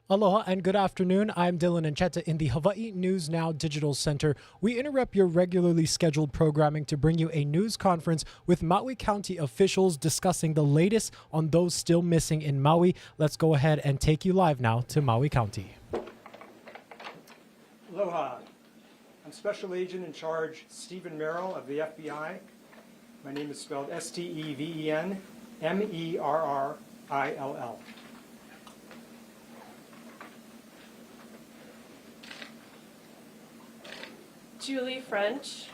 Aloha and good afternoon. I'm Dylan Ancheta in the Hawaii News Now Digital Center. We interrupt your regularly scheduled programming to bring you a news conference with Maui County officials discussing the latest on those still missing in Maui. Let's go ahead and take you live now to Maui County. Aloha. I'm Special Agent in Charge Stephen Merrill of the FBI. My name is spelled S-T-E-V-E-N M-E-R-R-I-L-L. Julie French,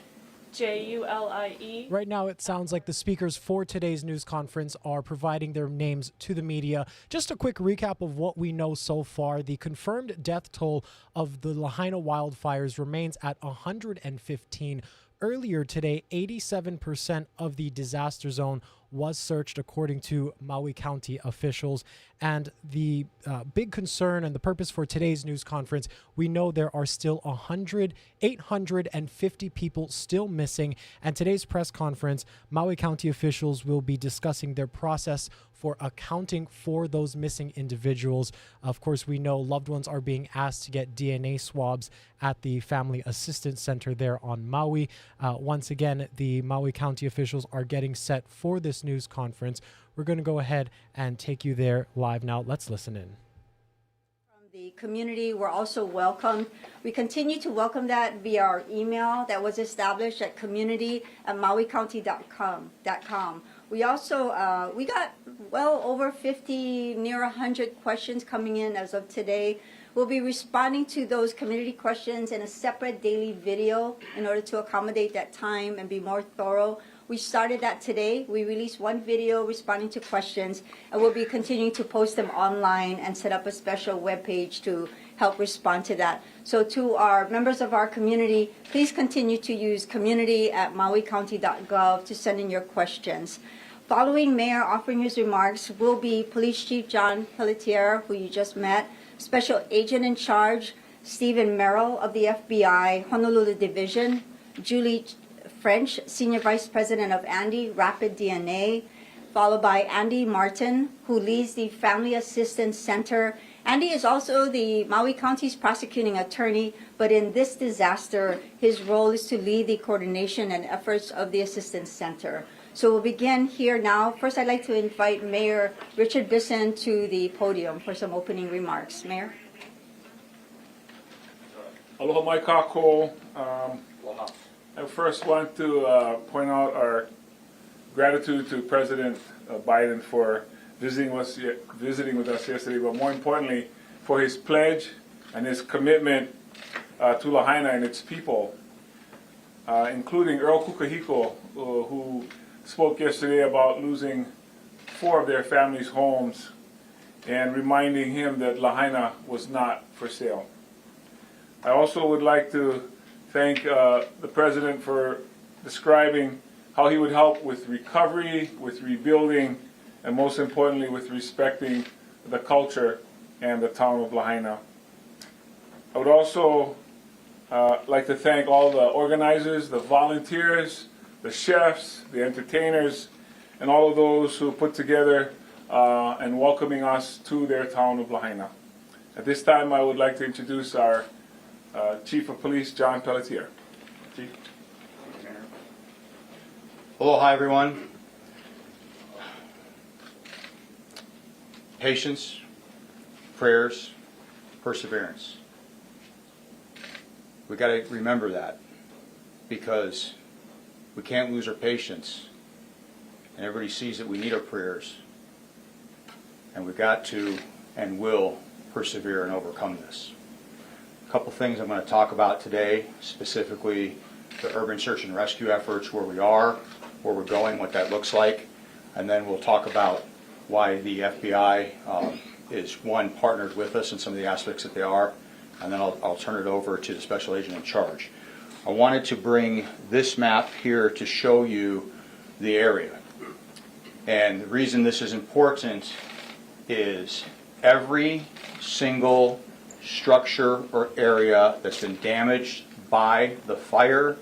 Julie. Right now, it sounds like the speakers for today's news conference are providing their names to the media. Just a quick recap of what we know so far. The confirmed death toll of the Lahaina wildfires remains at 115. Earlier today, 87% of the disaster zone was searched, according to Maui County officials. And the big concern and the purpose for today's news conference, we know there are still 850 people still missing. And today's press conference, Maui County officials will be discussing their process for accounting for those missing individuals. Of course, we know loved ones are being asked to get DNA swabs at the Family Assistance Center there on Maui. Once again, the Maui County officials are getting set for this news conference. We're going to go ahead and take you there live now. Let's listen in. From the community, we're also welcomed. We continue to welcome that via our email that was established at community@mauicounty.com. We also, we got well over 50, near 100 questions coming in as of today. We'll be responding to those community questions in a separate daily video in order to accommodate that time and be more thorough. We started that today. We released one video responding to questions, and we'll be continuing to post them online and set up a special webpage to help respond to that. So to our members of our community, please continue to use community@mauicounty.gov to send in your questions. Following Mayor offering his remarks will be Police Chief John Pelletier, who you just met, Special Agent in Charge Stephen Merrill of the FBI, Honolulu Division, Julie French, Senior Vice President of Andy, Rapid DNA, followed by Andy Martin, who leads the Family Assistance Center. Andy is also the Maui County's prosecuting attorney, but in this disaster, his role is to lead the coordination and efforts of the Assistance Center. So we'll begin here now. First, I'd like to invite Mayor Richard Bissen to the podium for some opening remarks. Mayor. Aloha mai kako. I first want to point out our gratitude to President Biden for visiting with us yesterday, but more importantly, for his pledge and his commitment to Lahaina and its people, including Earl Kukahiko, who spoke yesterday about losing 4 of their family's homes and reminding him that Lahaina was not for sale. I also would like to thank the President for describing how he would help with recovery, with rebuilding, and most importantly with respecting the culture and the town of Lahaina. I would also like to thank all the organizers, the volunteers, the chefs, the entertainers, and all of those who put together and welcoming us to their town of Lahaina. At this time, I would like to introduce our Chief of Police, John Pelletier. Chief. Aloha, everyone. Patience, prayers, perseverance. We got to remember that, because we can't lose our patience, and everybody sees that we need our prayers, and we've got to and will persevere and overcome this. A couple things I'm going to talk about today, specifically the urban search and rescue efforts, where we are, where we're going, what that looks like, and then we'll talk about why the FBI is, one, partnered with us in some of the aspects that they are, and then I'll turn it over to the Special Agent in Charge. I wanted to bring this map here to show you the area. And the reason this is important is every single structure or area that's been damaged by the fire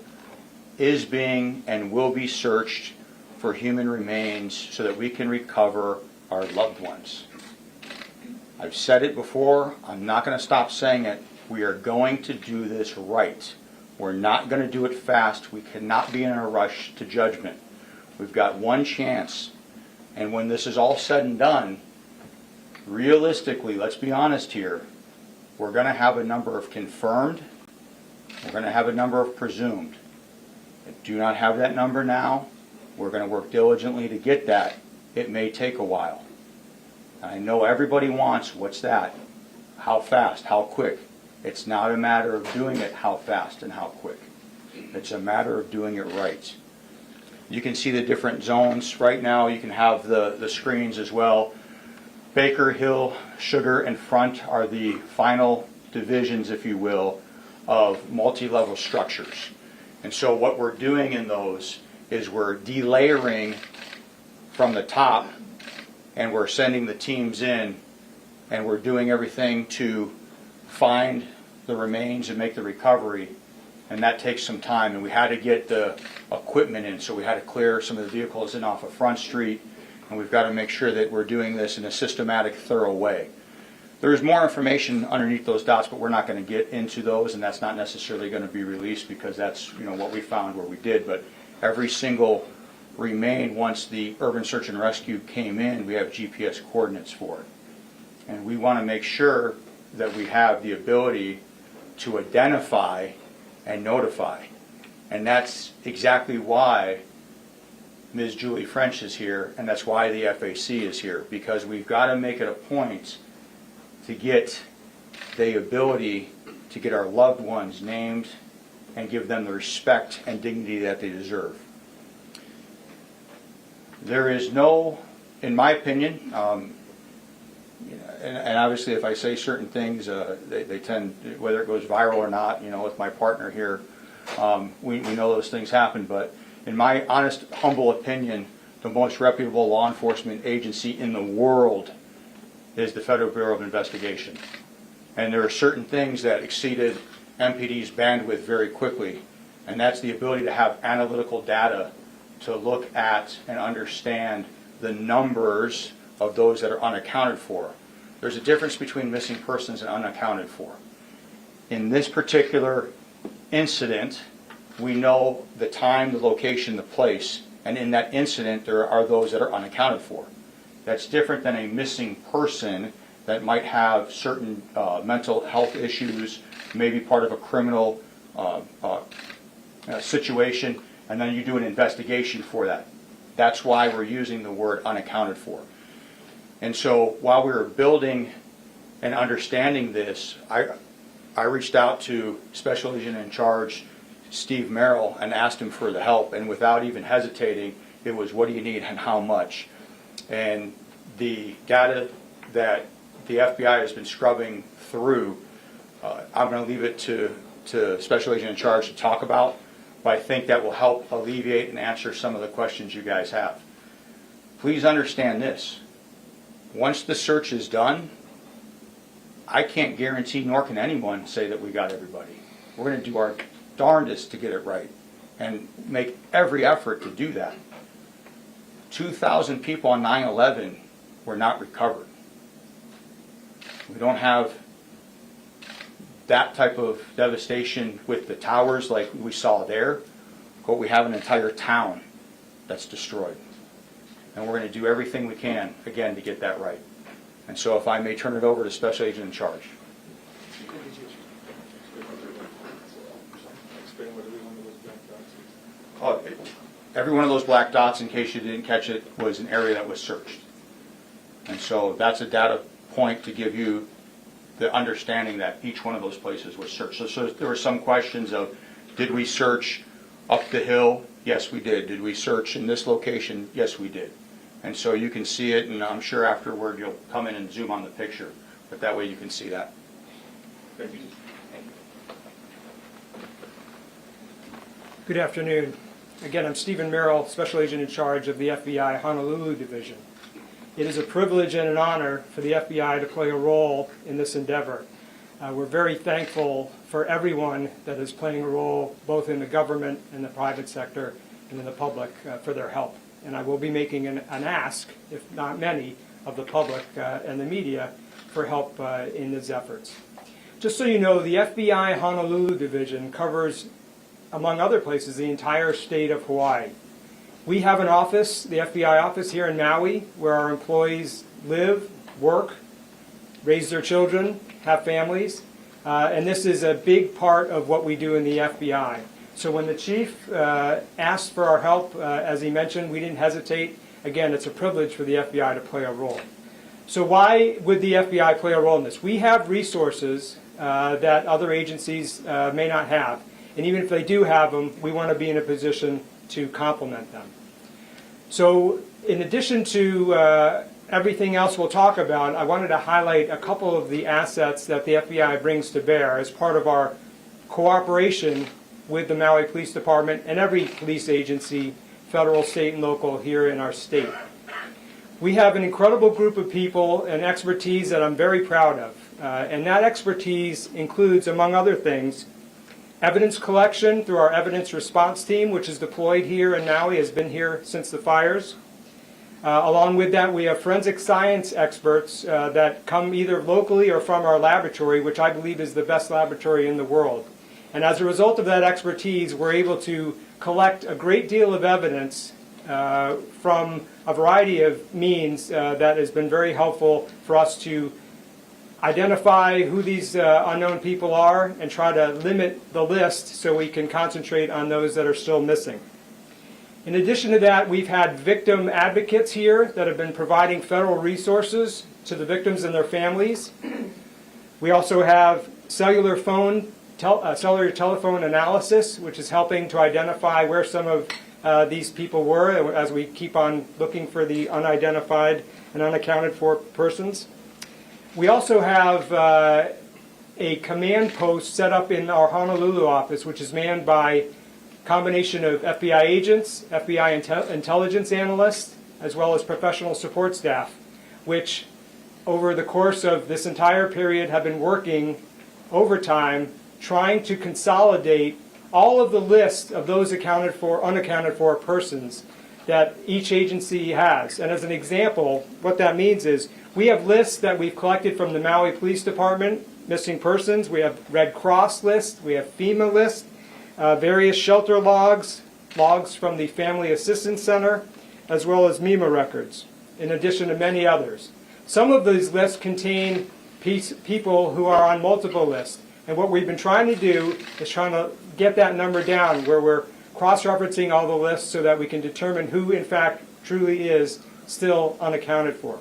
is being and will be searched for human remains so that we can recover our loved ones. I've said it before, I'm not going to stop saying it. We are going to do this right. We're not going to do it fast. We cannot be in a rush to judgment. We've got one chance. And when this is all said and done, realistically, let's be honest here, we're going to have a number of confirmed, we're going to have a number of presumed. I do not have that number now. We're going to work diligently to get that. It may take a while. I know everybody wants, what's that? How fast? How quick? It's not a matter of doing it how fast and how quick. It's a matter of doing it right. You can see the different zones. Right now you can have the screens as well. Baker, Hill, Sugar, and Front are the final divisions, if you will, of multi-level structures. And so what we're doing in those is we're delayering from the top, and we're sending the teams in, and we're doing everything to find the remains and make the recovery, and that takes some time. And we had to get the equipment in, so we had to clear some of the vehicles in off of Front Street, and we've got to make sure that we're doing this in a systematic, thorough way. There's more information underneath those dots, but we're not going to get into those, and that's not necessarily going to be released because that's what we found where we did. But every single remain, once the urban search and rescue came in, we have GPS coordinates for it. And we want to make sure that we have the ability to identify and notify. And that's exactly why Ms. Julie French is here, and that's why the FAC is here, because we've got to make it a point to get the ability to get our loved ones named and give them the respect and dignity that they deserve. There is no, in my opinion, and obviously if I say certain things, they tend, whether it goes viral or not, with my partner here, we know those things happen, but in my honest, humble opinion, the most reputable law enforcement agency in the world is the Federal Bureau of Investigation. And there are certain things that exceeded MPD's bandwidth very quickly, and that's the ability to have analytical data to look at and understand the numbers of those that are unaccounted for. There's a difference between missing persons and unaccounted for. In this particular incident, we know the time, the location, the place, and in that incident there are those that are unaccounted for. That's different than a missing person that might have certain mental health issues, maybe part of a criminal situation, and then you do an investigation for that. That's why we're using the word unaccounted for. And so while we were building and understanding this, I reached out to Special Agent in Charge Steve Merrill and asked him for the help, and without even hesitating, it was, what do you need and how much? And the data that the FBI has been scrubbing through, I'm going to leave it to Special Agent in Charge to talk about, but I think that will help alleviate and answer some of the questions you guys have. Please understand this. Once the search is done, I can't guarantee, nor can anyone say that we got everybody. We're going to do our darndest to get it right and make every effort to do that. 2,000 people on 9/11 were not recovered. We don't have that type of devastation with the towers like we saw there, but we have an entire town that's destroyed. And we're going to do everything we can, again, to get that right. And so if I may turn it over to Special Agent in Charge. Every one of those black dots, in case you didn't catch it, was an area that was searched. And so that's a data point to give you the understanding that each one of those places was searched. So there were some questions of, did we search up the hill? Yes, we did. Did we search in this location? Yes, we did. And so you can see it, and I'm sure afterward you'll come in and zoom on the picture, but that way you can see that. Thank you. Good afternoon. Again, I'm Stephen Merrill, Special Agent in Charge of the FBI Honolulu Division. It is a privilege and an honor for the FBI to play a role in this endeavor. We're very thankful for everyone that is playing a role both in the government and the private sector and in the public for their help. And I will be making an ask, if not many, of the public and the media for help in these efforts. Just so you know, the FBI Honolulu division covers, among other places, the entire state of Hawaii. We have an office, the FBI office here in Maui, where our employees live, work, raise their children, have families, and this is a big part of what we do in the FBI. So when the chief asked for our help, as he mentioned, we didn't hesitate. Again, it's a privilege for the FBI to play a role. So why would the FBI play a role in this? We have resources that other agencies may not have. And even if they do have them, we want to be in a position to complement them. So in addition to everything else we'll talk about, I wanted to highlight a couple of the assets that the FBI brings to bear as part of our cooperation with the Maui Police Department and every police agency, federal, state, and local here in our state. We have an incredible group of people and expertise that I'm very proud of. And that expertise includes, among other things, evidence collection through our evidence response team, which is deployed here in Maui, has been here since the fires. Along with that, we have forensic science experts that come either locally or from our laboratory, which I believe is the best laboratory in the world. And as a result of that expertise, we're able to collect a great deal of evidence from a variety of means that has been very helpful for us to identify who these unknown people are and try to limit the list so we can concentrate on those that are still missing. In addition to that, we've had victim advocates here that have been providing federal resources to the victims and their families. We also have cellular telephone analysis, which is helping to identify where some of these people were as we keep on looking for the unidentified and unaccounted for persons. We also have a command post set up in our Honolulu office, which is manned by combination of FBI agents, FBI intelligence analysts, as well as professional support staff, which over the course of this entire period have been working overtime trying to consolidate all of the lists of those accounted for, unaccounted for persons that each agency has. And as an example, what that means is we have lists that we've collected from the Maui Police Department, missing persons. We have Red Cross lists, we have FEMA lists, various shelter logs, logs from the Family Assistance Center, as well as MEMA records, in addition to many others. Some of these lists contain people who are on multiple lists. And what we've been trying to do is trying to get that number down where we're cross-referencing all the lists so that we can determine who, in fact, truly is still unaccounted for.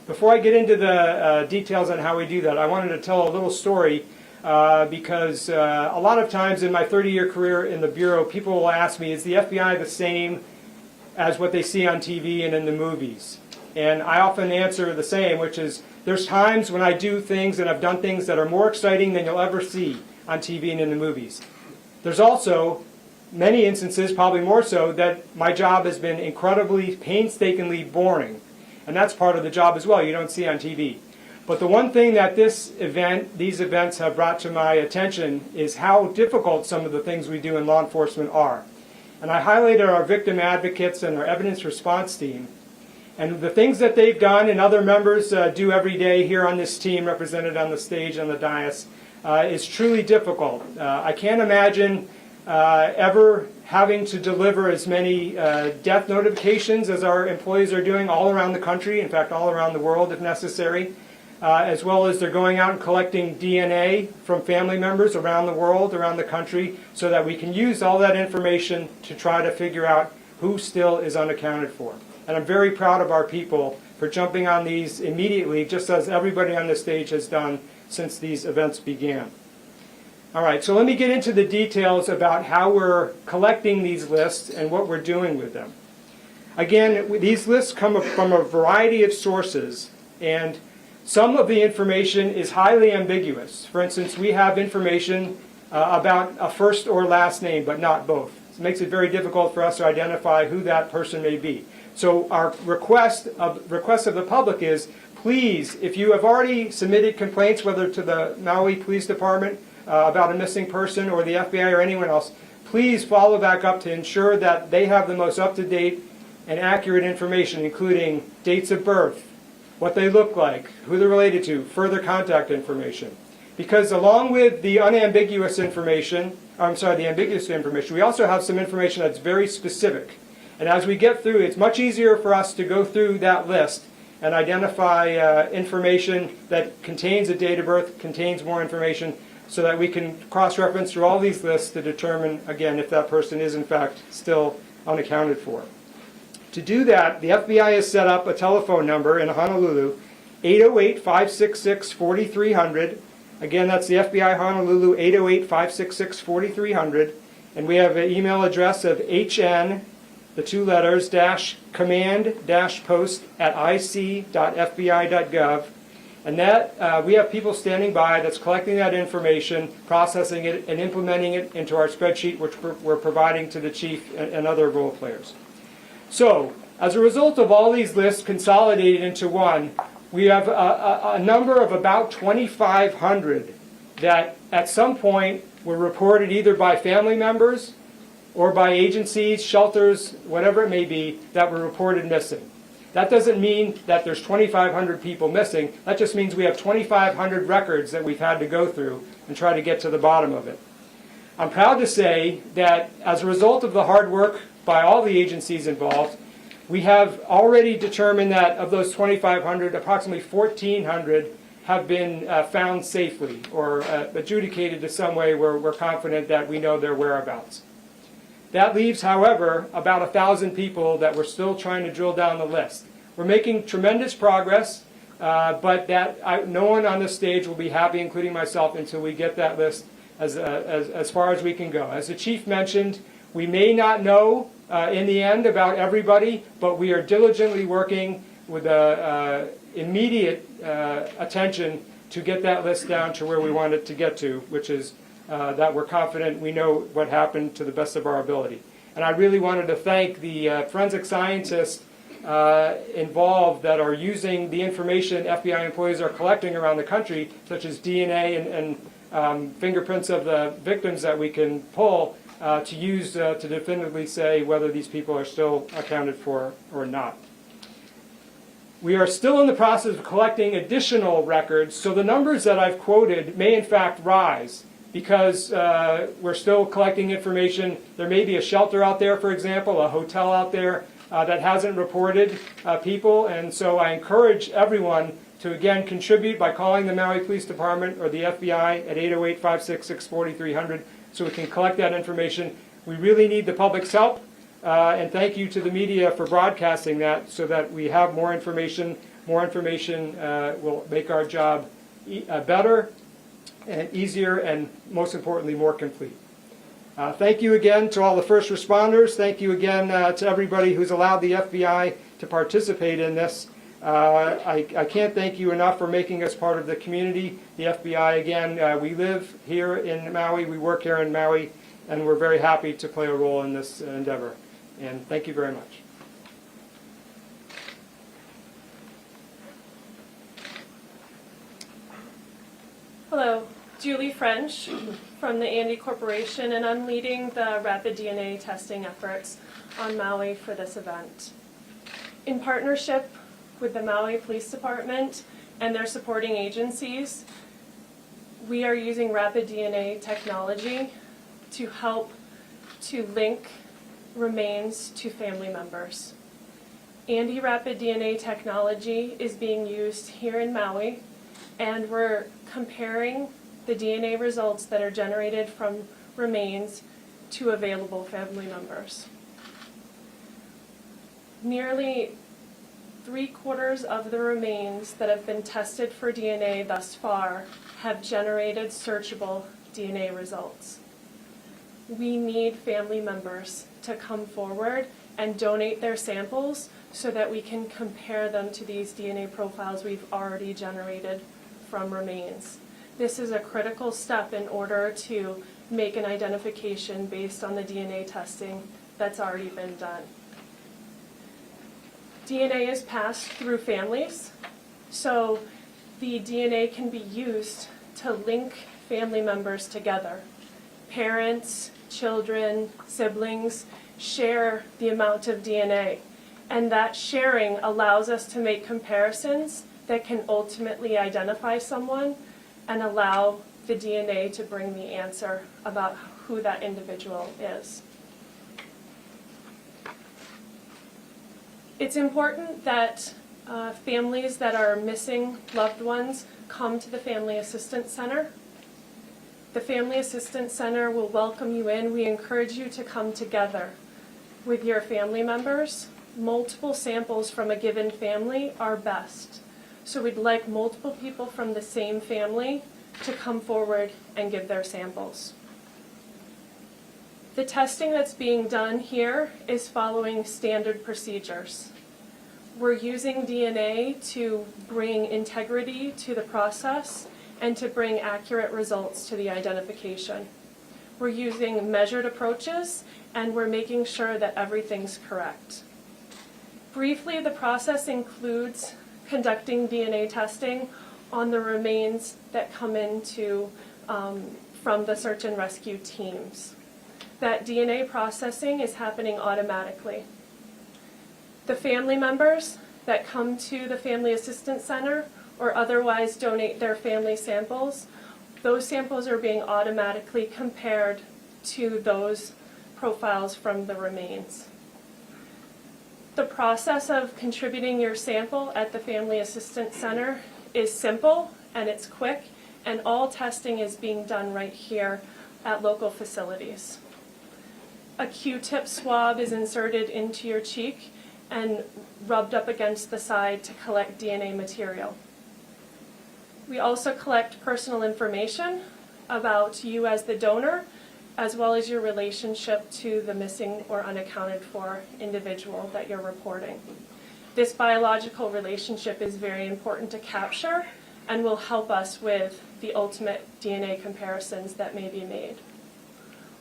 Before I get into the details on how we do that, I wanted to tell a little story because a lot of times in my 30-year career in the Bureau, people will ask me, is the FBI the same as what they see on TV and in the movies? And I often answer the same, which is there's times when I do things and I've done things that are more exciting than you'll ever see on TV and in the movies. There's also many instances, probably more so, that my job has been incredibly, painstakingly boring. And that's part of the job as well, you don't see on TV. But the one thing that these events have brought to my attention is how difficult some of the things we do in law enforcement are. And I highlighted our victim advocates and our evidence response team. And the things that they've done and other members do every day here on this team represented on the stage on the dais is truly difficult. I can't imagine ever having to deliver as many death notifications as our employees are doing all around the country, in fact all around the world if necessary, as well as they're going out and collecting DNA from family members around the world, around the country, so that we can use all that information to try to figure out who still is unaccounted for. And I'm very proud of our people for jumping on these immediately, just as everybody on the stage has done since these events began. All right, so let me get into the details about how we're collecting these lists and what we're doing with them. Again, these lists come from a variety of sources, and some of the information is highly ambiguous. For instance, we have information about a first or last name, but not both. It makes it very difficult for us to identify who that person may be. So our request of the public is, please, if you have already submitted complaints, whether to the Maui Police Department about a missing person, or the FBI or anyone else, please follow back up to ensure that they have the most up-to-date and accurate information, including dates of birth, what they look like, who they're related to, further contact information. Because along with the unambiguous information, the ambiguous information, we also have some information that's very specific. And as we get through, it's much easier for us to go through that list and identify information that contains a date of birth, contains more information, so that we can cross-reference through all these lists to determine, again, if that person is in fact still unaccounted for. To do that, the FBI has set up a telephone number in Honolulu, 808-566-4300. Again, that's the FBI Honolulu, 808-566-4300. And we have an email address of hn, the two letters, -command-post@ic.fbi.gov. And that we have people standing by that's collecting that information, processing it, and implementing it into our spreadsheet, which we're providing to the chief and other role players. So, as a result of all these lists consolidated into one, we have a number of about 2,500 that at some point were reported either by family members or by agencies, shelters, whatever it may be, that were reported missing. That doesn't mean that there's 2,500 people missing. That just means we have 2,500 records that we've had to go through and try to get to the bottom of it. I'm proud to say that as a result of the hard work by all the agencies involved, we have already determined that of those 2,500, approximately 1,400 have been found safely or adjudicated in some way where we're confident that we know their whereabouts. That leaves, however, about 1,000 people that we're still trying to drill down the list. We're making tremendous progress, but no one on this stage will be happy, including myself, until we get that list as far as we can go. As the chief mentioned, we may not know in the end about everybody, but we are diligently working with immediate attention to get that list down to where we want it to get to, which is that we're confident we know what happened to the best of our ability. And I really wanted to thank the forensic scientists involved that are using the information FBI employees are collecting around the country, such as DNA and fingerprints of the victims that we can pull to use to definitively say whether these people are still accounted for or not. We are still in the process of collecting additional records, so the numbers that I've quoted may in fact rise, because we're still collecting information. There may be a shelter out there, for example, a hotel out there that hasn't reported people, and so I encourage everyone to again contribute by calling the Maui Police Department or the FBI at 808-566-4300 so we can collect that information. We really need the public's help, and thank you to the media for broadcasting that so that we have more information. More information will make our job better and easier, and most importantly, more complete. Thank you again to all the first responders. Thank you again to everybody who's allowed the FBI to participate in this. I can't thank you enough for making us part of the community. The FBI, again, we live here in Maui, we work here in Maui, and we're very happy to play a role in this endeavor. And thank you very much. Hello, Julie French from the Andy Corporation, and I'm leading the rapid DNA testing efforts on Maui for this event. In partnership with the Maui Police Department and their supporting agencies, we are using rapid DNA technology to help to link remains to family members. Andy Rapid DNA technology is being used here in Maui, and we're comparing the DNA results that are generated from remains to available family members. Nearly 3/4 of the remains that have been tested for DNA thus far have generated searchable DNA results. We need family members to come forward and donate their samples so that we can compare them to these DNA profiles we've already generated from remains. This is a critical step in order to make an identification based on the DNA testing that's already been done. DNA is passed through families, so the DNA can be used to link family members together. Parents, children, siblings share the amount of DNA, and that sharing allows us to make comparisons that can ultimately identify someone and allow the DNA to bring the answer about who that individual is. It's important that families that are missing loved ones come to the Family Assistance Center. The Family Assistance Center will welcome you in. We encourage you to come together with your family members. Multiple samples from a given family are best. So we'd like multiple people from the same family to come forward and give their samples. The testing that's being done here is following standard procedures. We're using DNA to bring integrity to the process and to bring accurate results to the identification. We're using measured approaches, and we're making sure that everything's correct. Briefly, the process includes conducting DNA testing on the remains that come into from the search and rescue teams. That DNA processing is happening automatically. The family members that come to the Family Assistance Center or otherwise donate their family samples, those samples are being automatically compared to those profiles from the remains. The process of contributing your sample at the Family Assistance Center is simple and it's quick, and all testing is being done right here at local facilities. A Q-tip swab is inserted into your cheek and rubbed up against the side to collect DNA material. We also collect personal information about you as the donor, as well as your relationship to the missing or unaccounted for individual that you're reporting. This biological relationship is very important to capture and will help us with the ultimate DNA comparisons that may be made.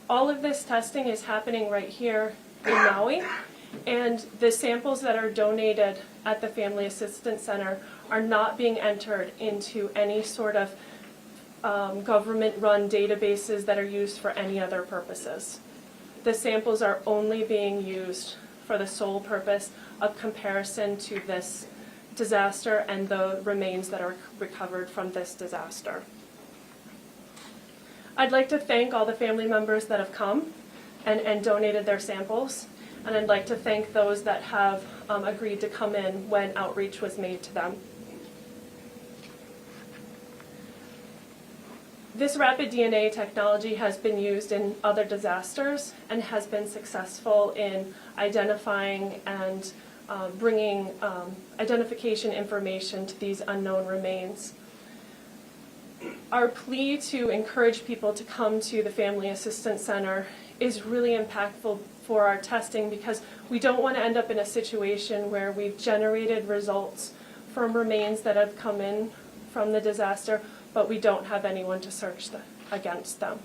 All of this testing is happening right here in Maui, and the samples that are donated at the Family Assistance Center are not being entered into any sort of government-run databases that are used for any other purposes. The samples are only being used for the sole purpose of comparison to this disaster and the remains that are recovered from this disaster. I'd like to thank all the family members that have come and donated their samples, and I'd like to thank those that have agreed to come in when outreach was made to them. This rapid DNA technology has been used in other disasters and has been successful in identifying and bringing identification information to these unknown remains. Our plea to encourage people to come to the Family Assistance Center is really impactful for our testing, because we don't want to end up in a situation where we've generated results from remains that have come in from the disaster, but we don't have anyone to search against them.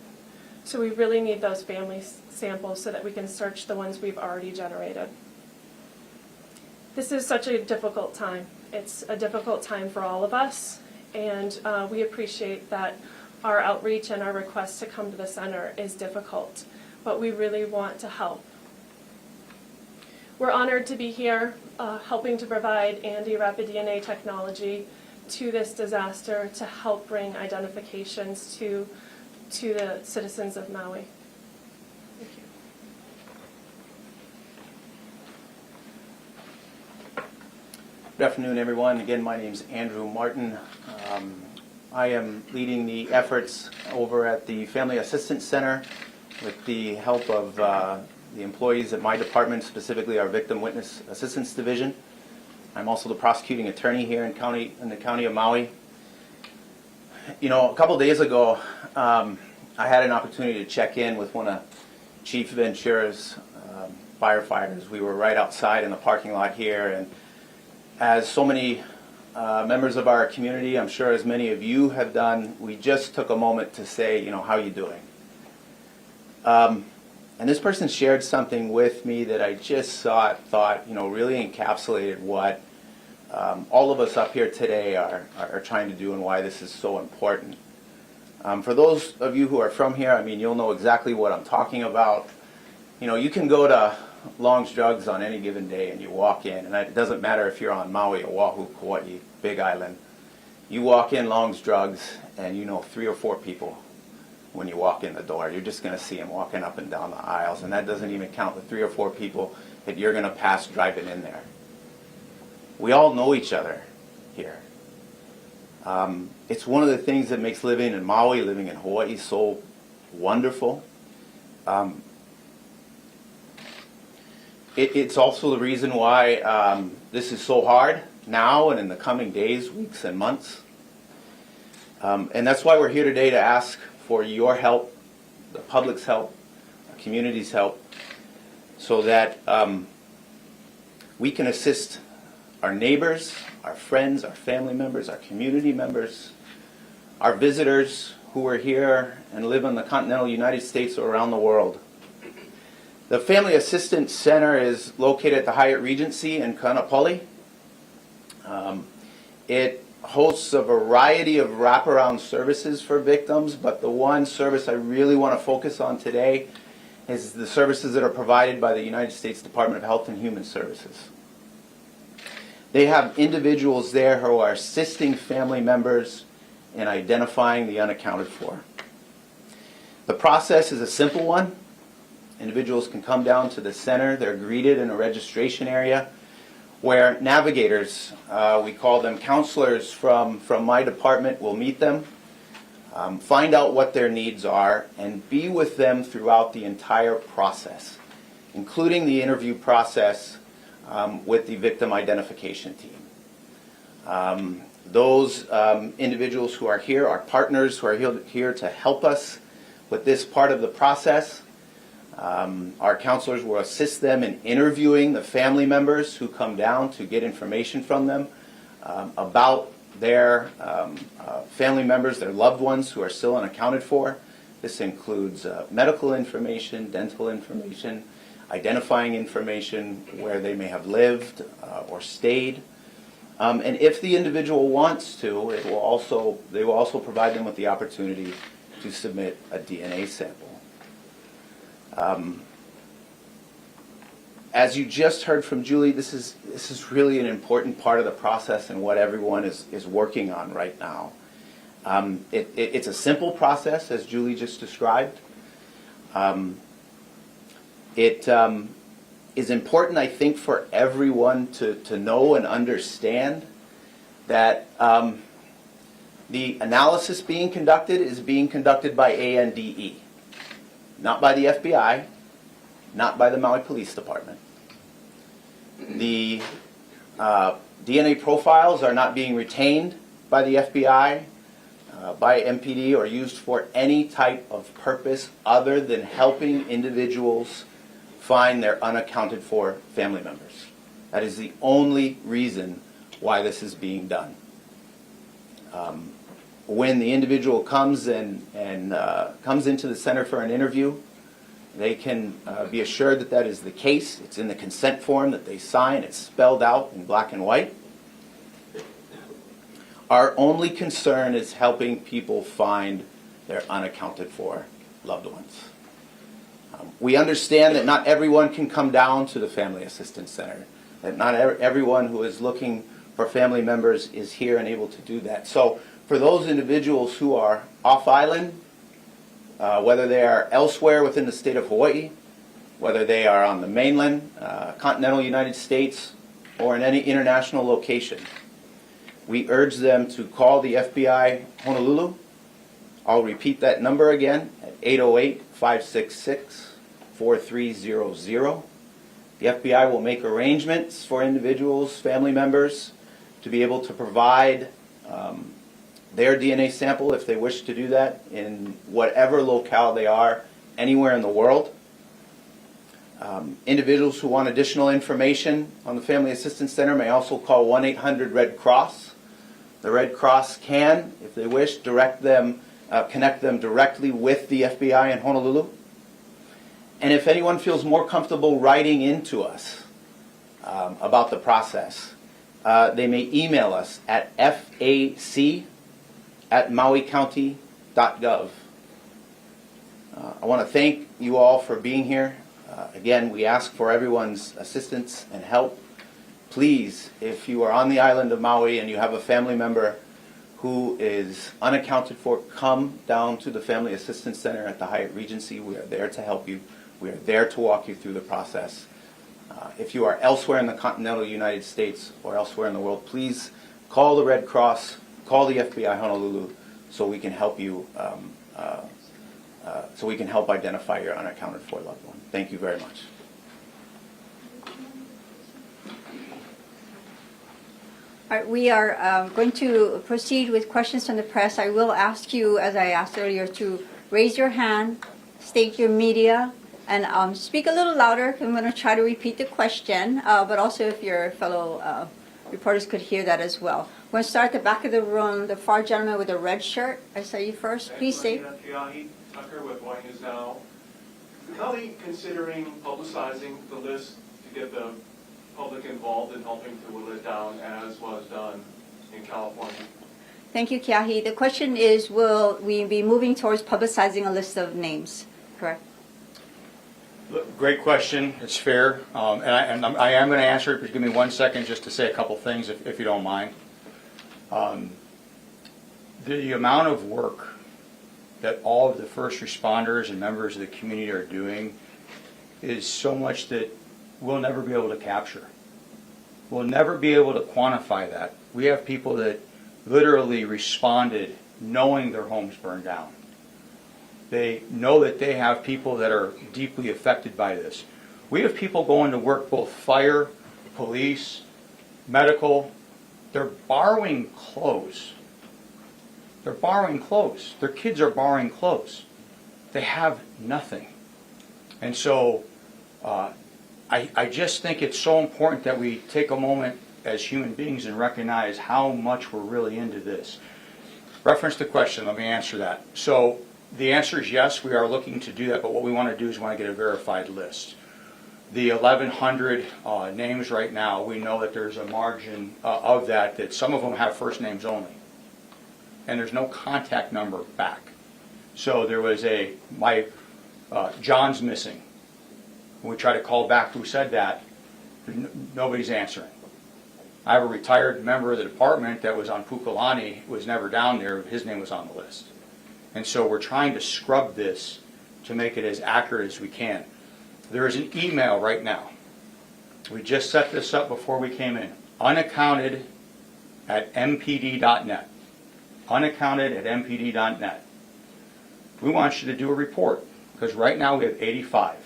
So we really need those family samples so that we can search the ones we've already generated. This is such a difficult time. It's a difficult time for all of us, and we appreciate that our outreach and our request to come to the center is difficult, but we really want to help. We're honored to be here helping to provide Andy rapid DNA technology to this disaster to help bring identifications to the citizens of Maui. Thank you. Good afternoon, everyone. Again, my name is Andrew Martin. I am leading the efforts over at the Family Assistance Center with the help of the employees at my department, specifically our Victim Witness Assistance Division. I'm also the prosecuting attorney here in the county of Maui. You know, a couple days ago, I had an opportunity to check in with one of Chief Ventura's firefighters. We were right outside in the parking lot here, and as so many members of our community, I'm sure as many of you have done, we just took a moment to say, you know, how are you doing? And this person shared something with me that I just thought, you know, really encapsulated what all of us up here today are trying to do and why this is so important. For those of you who are from here, I mean, you'll know exactly what I'm talking about. You know, you can go to Long's Drugs on any given day and you walk in, and it doesn't matter if you're on Maui, Oahu, Kauai, Big Island. You walk in Long's Drugs and you know 3 or 4 people when you walk in the door. You're just going to see them walking up and down the aisles, and that doesn't even count the 3 or 4 people that you're going to pass driving in there. We all know each other here. It's one of the things that makes living in Maui, living in Hawaii so wonderful. It's also the reason why this is so hard now and in the coming days, weeks, and months. And that's why we're here today to ask for your help, the public's help, the community's help, so that we can assist our neighbors, our friends, our family members, our community members, our visitors who are here and live in the continental United States or around the world. The Family Assistance Center is located at the Hyatt Regency in Kaanapali. It hosts a variety of wraparound services for victims, but the one service I really want to focus on today is the services that are provided by the United States Department of Health and Human Services. They have individuals there who are assisting family members in identifying the unaccounted for. The process is a simple one. Individuals can come down to the center. They're greeted in a registration area where navigators, we call them counselors from my department, will meet them, find out what their needs are, and be with them throughout the entire process, including the interview process with the victim identification team. Those individuals who are here are partners who are here to help us with this part of the process. Our counselors will assist them in interviewing the family members who come down to get information from them about their family members, their loved ones who are still unaccounted for. This includes medical information, dental information, identifying information where they may have lived or stayed. And if the individual wants to, they will also provide them with the opportunity to submit a DNA sample. As you just heard from Julie, this is really an important part of the process and what everyone is working on right now. It's a simple process, as Julie just described. It is important, I think, for everyone to know and understand that the analysis being conducted is being conducted by ANDE. Not by the FBI, not by the Maui Police Department. The DNA profiles are not being retained by the FBI, by MPD, or used for any type of purpose other than helping individuals find their unaccounted for family members. That is the only reason why this is being done. When the individual comes comes into the center for an interview, they can be assured that that is the case. It's in the consent form that they sign. It's spelled out in black and white. Our only concern is helping people find their unaccounted for loved ones. We understand that not everyone can come down to the Family Assistance Center, that not everyone who is looking for family members is here and able to do that. So for those individuals who are off-island, whether they are elsewhere within the state of Hawaii, whether they are on the mainland, continental United States, or in any international location, we urge them to call the FBI Honolulu. I'll repeat that number again at 808-566-4300. The FBI will make arrangements for individuals, family members, to be able to provide their DNA sample if they wish to do that in whatever locale they are, anywhere in the world. Individuals who want additional information on the Family Assistance Center may also call 1-800-RED Cross. The Red Cross can, if they wish, connect them directly with the FBI in Honolulu. And if anyone feels more comfortable writing into us about the process, they may email us at fac@mauicounty.gov. wildfires.gov. I want to thank you all for being here. Again, we ask for everyone's assistance and help. Please, if you are on the island of Maui and you have a family member who is unaccounted for, come down to the Family Assistance Center at the Hyatt Regency. We are there to help you. We are there to walk you through the process. If you are elsewhere in the continental United States or elsewhere in the world, please call the Red Cross, call the FBI Honolulu, so we can help you, so we can help identify your unaccounted for loved one. Thank you very much. All right, we are going to proceed with questions from the press. I will ask you, as I asked earlier, to raise your hand, state your media, and speak a little louder. I'm going to try to repeat the question, but also if your fellow reporters could hear that as well. We're going to start at the back of the room, the far gentleman with the red shirt. I saw you first. Please say. Tucker with White News Now. How are you considering publicizing the list to get the public involved in helping to whittle it down as was done in California? Thank you, Kiahi. The question is, will we be moving towards publicizing a list of names? Correct? Great question. It's fair. And I am going to answer it, but give me 1 second just to say a couple things, if you don't mind. The amount of work that all of the first responders and members of the community are doing is so much that we'll never be able to capture. We'll never be able to quantify that. We have people that literally responded knowing their homes burned down. They know that they have people that are deeply affected by this. We have people going to work, both fire, police, medical. They're borrowing clothes. They're borrowing clothes. Their kids are borrowing clothes. They have nothing. And so I just think it's so important that we take a moment as human beings and recognize how much we're really into this. Reference the question, let me answer that. So the answer is yes, we are looking to do that, but what we want to do is we want to get a verified list. The 1,100 names right now, we know that there's a margin of that some of them have first names only. And there's no contact number back. So there was John's missing. When we try to call back who said that, nobody's answering. I have a retired member of the department that was on Pukalani, was never down there, his name was on the list. And so we're trying to scrub this to make it as accurate as we can. There is an email right now. We just set this up before we came in. Unaccounted at mpd.net. Unaccounted at mpd.net. We want you to do a report, because right now we have 85.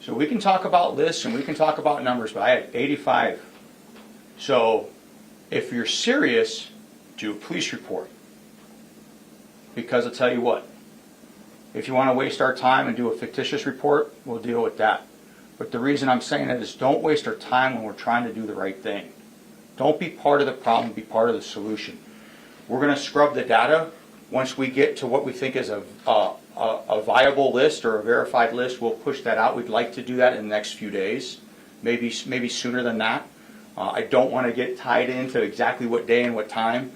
So we can talk about lists and we can talk about numbers, but I have 85. So if you're serious, do a police report. Because I'll tell you what, if you want to waste our time and do a fictitious report, we'll deal with that. But the reason I'm saying that is don't waste our time when we're trying to do the right thing. Don't be part of the problem, be part of the solution. We're going to scrub the data. Once we get to what we think is a viable list or a verified list, we'll push that out. We'd like to do that in the next few days, maybe sooner than that. I don't want to get tied into exactly what day and what time,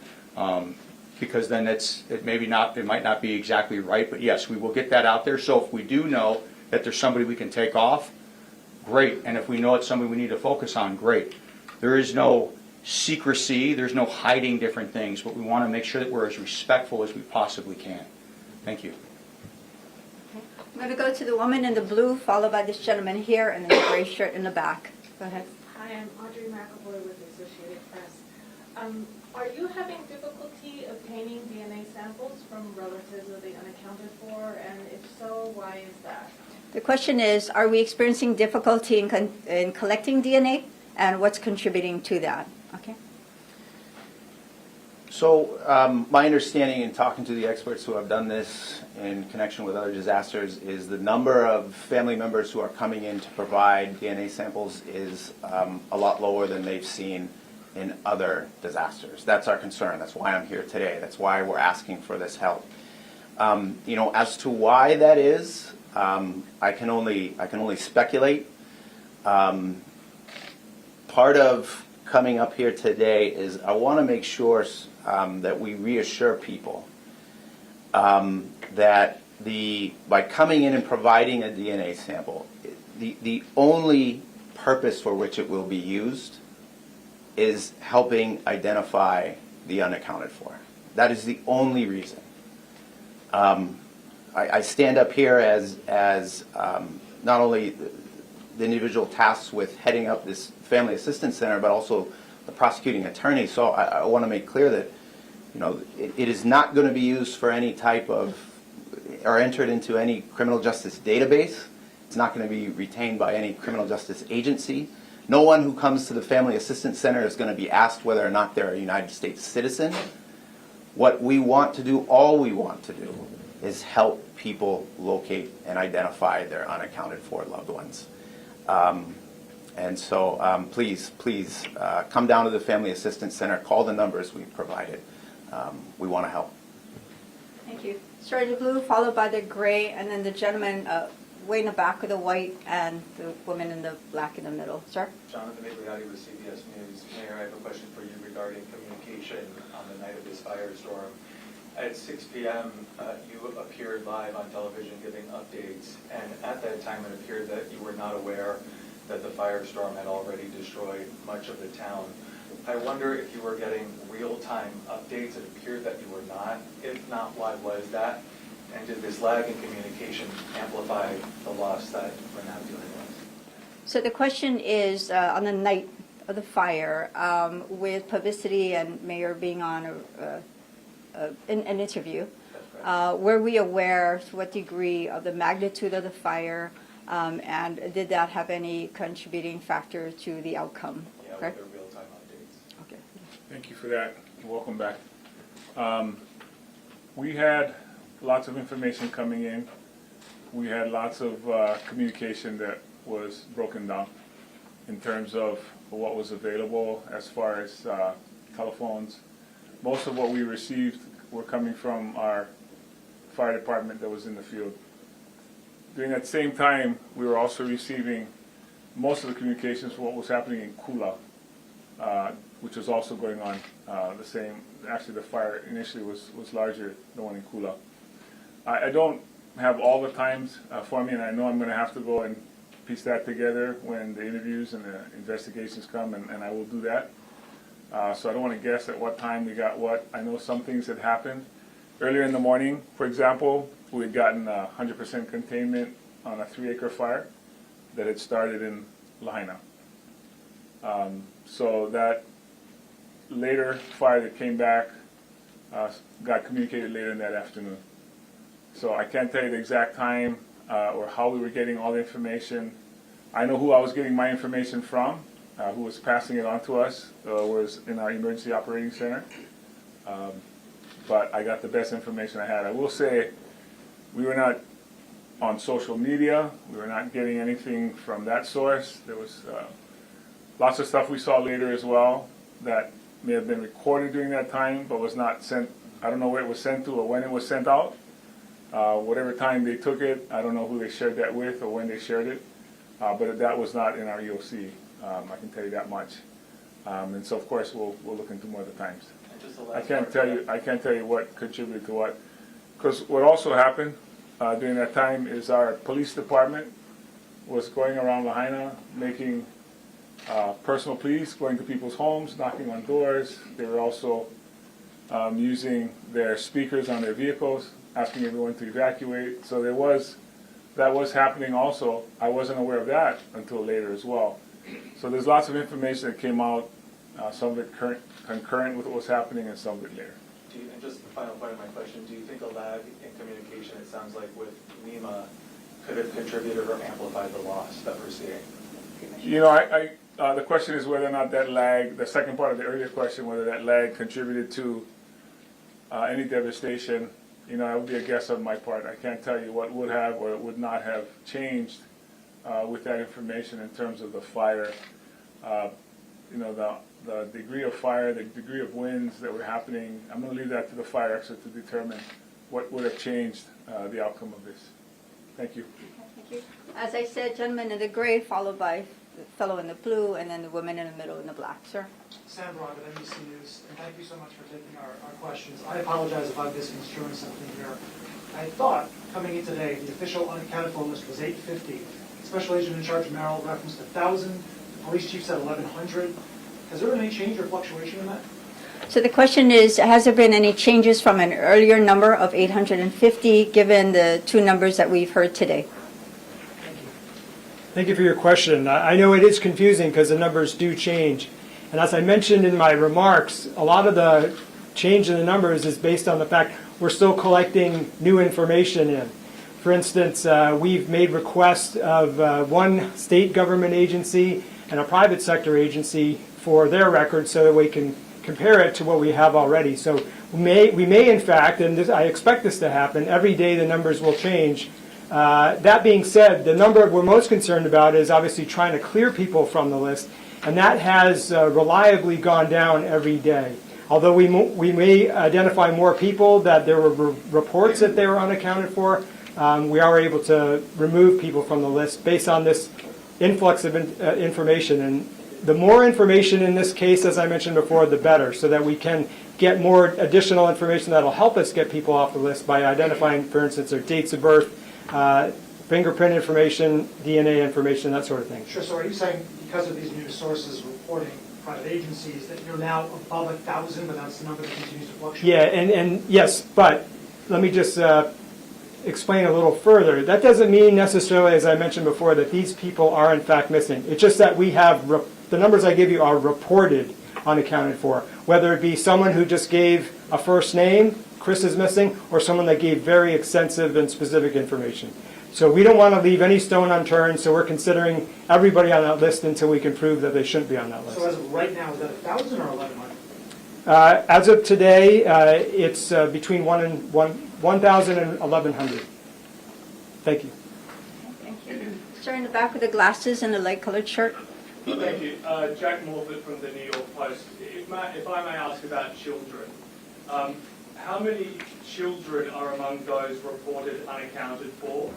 because then it might not be exactly right. But yes, we will get that out there. So if we do know that there's somebody we can take off, great. And if we know it's somebody we need to focus on, great. There is no secrecy, there's no hiding different things, but we want to make sure that we're as respectful as we possibly can. Thank you. I'm going to go to the woman in the blue, followed by this gentleman here, and then the gray shirt in the back. Go ahead. Hi, I'm Audrey McAvoy with the Associated Press. Are you having difficulty obtaining DNA samples from relatives of the unaccounted for, and if so, why is that? The question is, are we experiencing difficulty in collecting DNA, and what's contributing to that? Okay. So my understanding in talking to the experts who have done this in connection with other disasters is the number of family members who are coming in to provide DNA samples is a lot lower than they've seen in other disasters. That's our concern. That's why I'm here today. That's why we're asking for this help. As to why that is, I can only speculate. Part of coming up here today is I want to make sure that we reassure people that by coming in and providing a DNA sample, the only purpose for which it will be used is helping identify the unaccounted for. That is the only reason. I stand up here as not only the individual tasked with heading up this Family Assistance Center, but also the prosecuting attorney. So I want to make clear that, you know, it is not going to be used for any type of, or entered into any criminal justice database. It's not going to be retained by any criminal justice agency. No one who comes to the Family Assistance Center is going to be asked whether or not they're a United States citizen. What we want to do, all we want to do, is help people locate and identify their unaccounted for loved ones. And so please come down to the Family Assistance Center, call the numbers we've provided. We want to help. Thank you. Starting the blue, followed by the gray, and then the gentleman way in the back with the white, and the woman in the black in the middle. Sir? Jonathan Migliotti with CBS News. Mayor, I have a question for you regarding communication on the night of this firestorm. At 6 p.m., you appeared live on television giving updates, and at that time it appeared that you were not aware that the firestorm had already destroyed much of the town. I wonder if you were getting real-time updates. It appeared that you were not. If not, why was that? And did this lag in communication amplify the loss that we're now dealing with? So the question is, on the night of the fire, with publicity and Mayor being on an interview, were we aware to what degree of the magnitude of the fire, and did that have any contributing factor to the outcome? Yeah, Correct? with the real-time updates. Okay. Thank you for that. Welcome back. We had lots of information coming in. We had lots of communication that was broken down in terms of what was available as far as telephones. Most of what we received were coming from our fire department that was in the field. During that same time, we were also receiving most of the communications for what was happening in Kula, which was also going on the same. Actually, the fire initially was larger than the one in Kula. I don't have all the times for me, and I know I'm going to have to go and piece that together when the interviews and the investigations come, and I will do that. So I don't want to guess at what time we got what. I know some things had happened. Earlier in the morning, for example, we had gotten 100% containment on a 3-acre fire that had started in Lahaina. So that later fire that came back got communicated later in that afternoon. So I can't tell you the exact time or how we were getting all the information. I know who I was getting my information from, who was passing it on to us, was in our emergency operating center. But I got the best information I had. I will say we were not on social media. We were not getting anything from that source. There was lots of stuff we saw later as well that may have been recorded during that time, but was not sent. I don't know where it was sent to or when it was sent out. Whatever time they took it, I don't know who they shared that with or when they shared it, but that was not in our EOC. I can tell you that much. And so, of course, we'll look into more of the times. I can't tell you what contributed to what, because what also happened during that time is our police department was going around Lahaina making personal pleas, going to people's homes, knocking on doors. They were also using their speakers on their vehicles, asking everyone to evacuate. So that was happening also. I wasn't aware of that until later as well. So there's lots of information that came out, some of it concurrent with what was happening and some of it later. And just the final part of my question, do you think a lag in communication, it sounds like with NEMA, could have contributed or amplified the loss that we're seeing? You know, the question is whether or not that lag, the second part of the earlier question, whether that lag contributed to any devastation. You know, that would be a guess on my part. I can't tell you what would have or would not have changed with that information in terms of the fire. You know, the degree of fire, the degree of winds that were happening. I'm going to leave that to the fire expert to determine what would have changed the outcome of this. Thank you. Thank you. As I said, gentleman in the gray, followed by the fellow in the blue, and then the woman in the middle in the black. Sir? Sam Broad with NBC News, and thank you so much for taking our questions. I apologize if I'm misconstruing something here. I thought, coming in today, the official unaccounted for list was 850. Special Agent in Charge Merrill referenced 1,000. The police chief said 1,100. Has there been any change or fluctuation in that? So the question is, has there been any changes from an earlier number of 850, given the two numbers that we've heard today? Thank you for your question. I know it is confusing because the numbers do change. And as I mentioned in my remarks, a lot of the change in the numbers is based on the fact we're still collecting new information in. For instance, we've made requests of one state government agency and a private sector agency for their records so that we can compare it to what we have already. So we may in fact, and I expect this to happen, every day the numbers will change. That being said, the number we're most concerned about is obviously trying to clear people from the list, and that has reliably gone down every day. Although we may identify more people that there were reports that they were unaccounted for, we are able to remove people from the list based on this influx of information. And the more information in this case, as I mentioned before, the better, so that we can get more additional information that will help us get people off the list by identifying, for instance, their dates of birth, fingerprint information, DNA information, that sort of thing. Sure. So are you saying because of these new sources reporting private agencies that you're now above 1,000, but that's the number that continues to fluctuate? Yeah, and yes, but let me just explain a little further. That doesn't mean necessarily, as I mentioned before, that these people are in fact missing. It's just that we have, the numbers I give you are reported unaccounted for, whether it be someone who just gave a first name, Chris is missing, or someone that gave very extensive and specific information. So we don't want to leave any stone unturned, so we're considering everybody on that list until we can prove that they shouldn't be on that list. So as of right now, is that 1,000 or 1,100? As of today, it's between 1,000 and 1,100. Thank you. Thank you. Sir in the back with the glasses and the light-colored shirt. Thank you. Jack Morford from the New York Post. If I may ask about children, how many children are among those reported unaccounted for?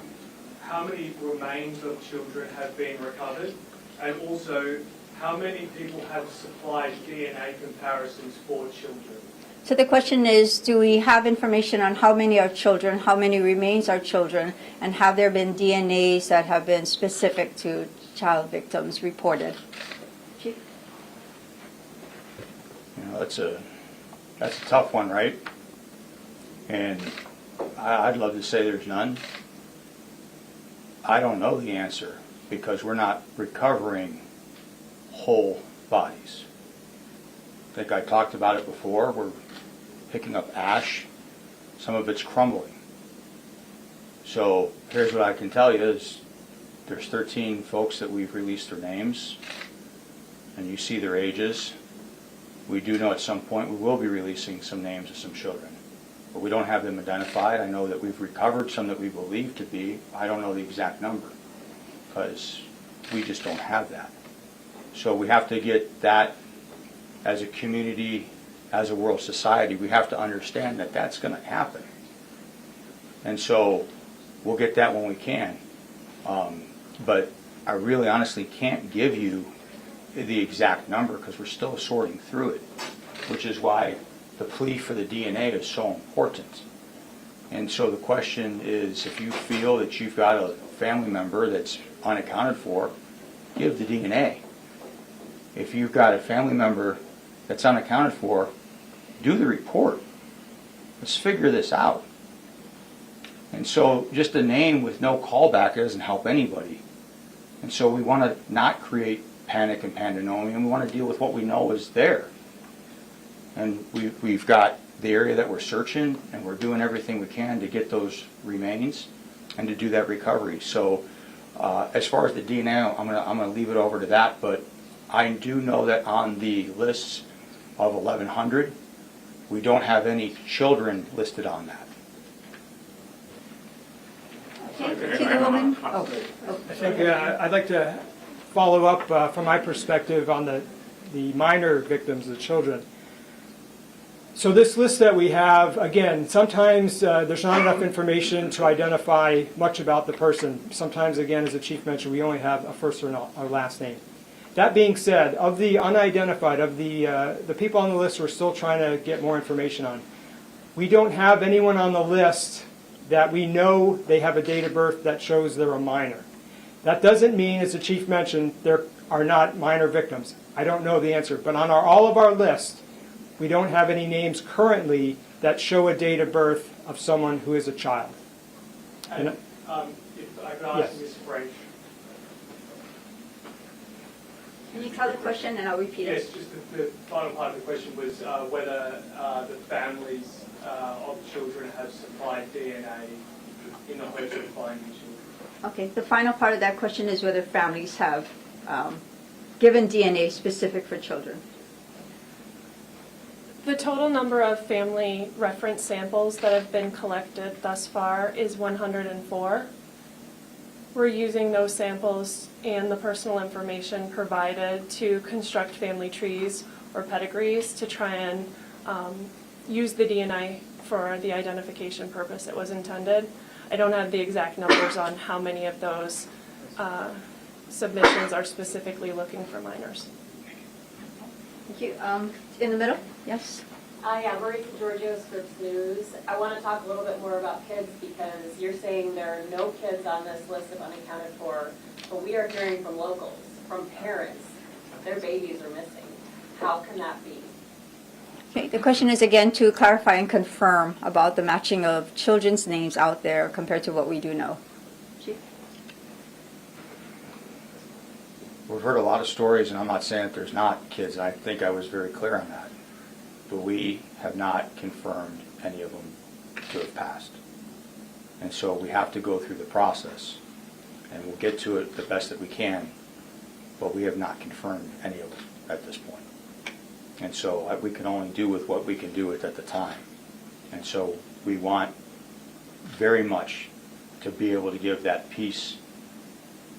How many remains of children have been recovered? And also, how many people have supplied DNA comparisons for children? So the question is, do we have information on how many are children, how many remains are children, and have there been DNAs that have been specific to child victims reported? You know, that's a tough one, right? And I'd love to say there's none. I don't know the answer because we're not recovering whole bodies. I think I talked about it before. We're picking up ash. Some of it's crumbling. So here's what I can tell you is there's 13 folks that we've released their names, and you see their ages. We do know at some point we will be releasing some names of some children, but we don't have them identified. I know that we've recovered some that we believe to be. I don't know the exact number because we just don't have that. So we have to get that as a community, as a world society. We have to understand that that's going to happen. And so we'll get that when we can. But I really honestly can't give you the exact number because we're still sorting through it, which is why the plea for the DNA is so important. And so the question is, if you feel that you've got a family member that's unaccounted for, give the DNA. If you've got a family member that's unaccounted for, do the report. Let's figure this out. And so just a name with no callback doesn't help anybody. And so we want to not create panic and pandemonium. We want to deal with what we know is there. And we've got the area that we're searching, and we're doing everything we can to get those remains and to do that recovery. So as far as the DNA, I'm gonna leave it over to that, but I do know that on the lists of 1,100, we don't have any children listed on that. Okay, to the woman. I think I'd like to follow up from my perspective on the minor victims, the children. So this list that we have, again, sometimes there's not enough information to identify much about the person. Sometimes, again, as the chief mentioned, we only have a first or last name. That being said, of the unidentified, of the people on the list we're still trying to get more information on, we don't have anyone on the list that we know they have a date of birth that shows they're a minor. That doesn't mean, as the chief mentioned, there are not minor victims. I don't know the answer, but on all of our list, we don't have any names currently that show a date of birth of someone who is a child. And if I could ask Yes. Ms. French. Can you tell the question and I'll repeat Yes, it? just the final part of the question was whether the families of children have supplied DNA in the hopes of finding children. Okay, the final part of that question is whether families have given DNA specific for children. The total number of family reference samples that have been collected thus far is 104. We're using those samples and the personal information provided to construct family trees or pedigrees to try and use the DNA for the identification purpose it was intended. I don't have the exact numbers on how many of those submissions are specifically looking for minors. Thank you. In the middle? Yes? Hi, I'm Marisa Giorgio, Scripps News. I want to talk a little bit more about kids because you're saying there are no kids on this list of unaccounted for, but we are hearing from locals, from parents, their babies are missing. How can that be? Okay, the question is again to clarify and confirm about the matching of children's names out there compared to what we do know. Chief? We've heard a lot of stories, and I'm not saying that there's not kids. I think I was very clear on that. But we have not confirmed any of them to have passed. And so we have to go through the process. And we'll get to it the best that we can, but we have not confirmed any of them at this point. And so we can only do with what we can do at the time. And so we want very much to be able to give that peace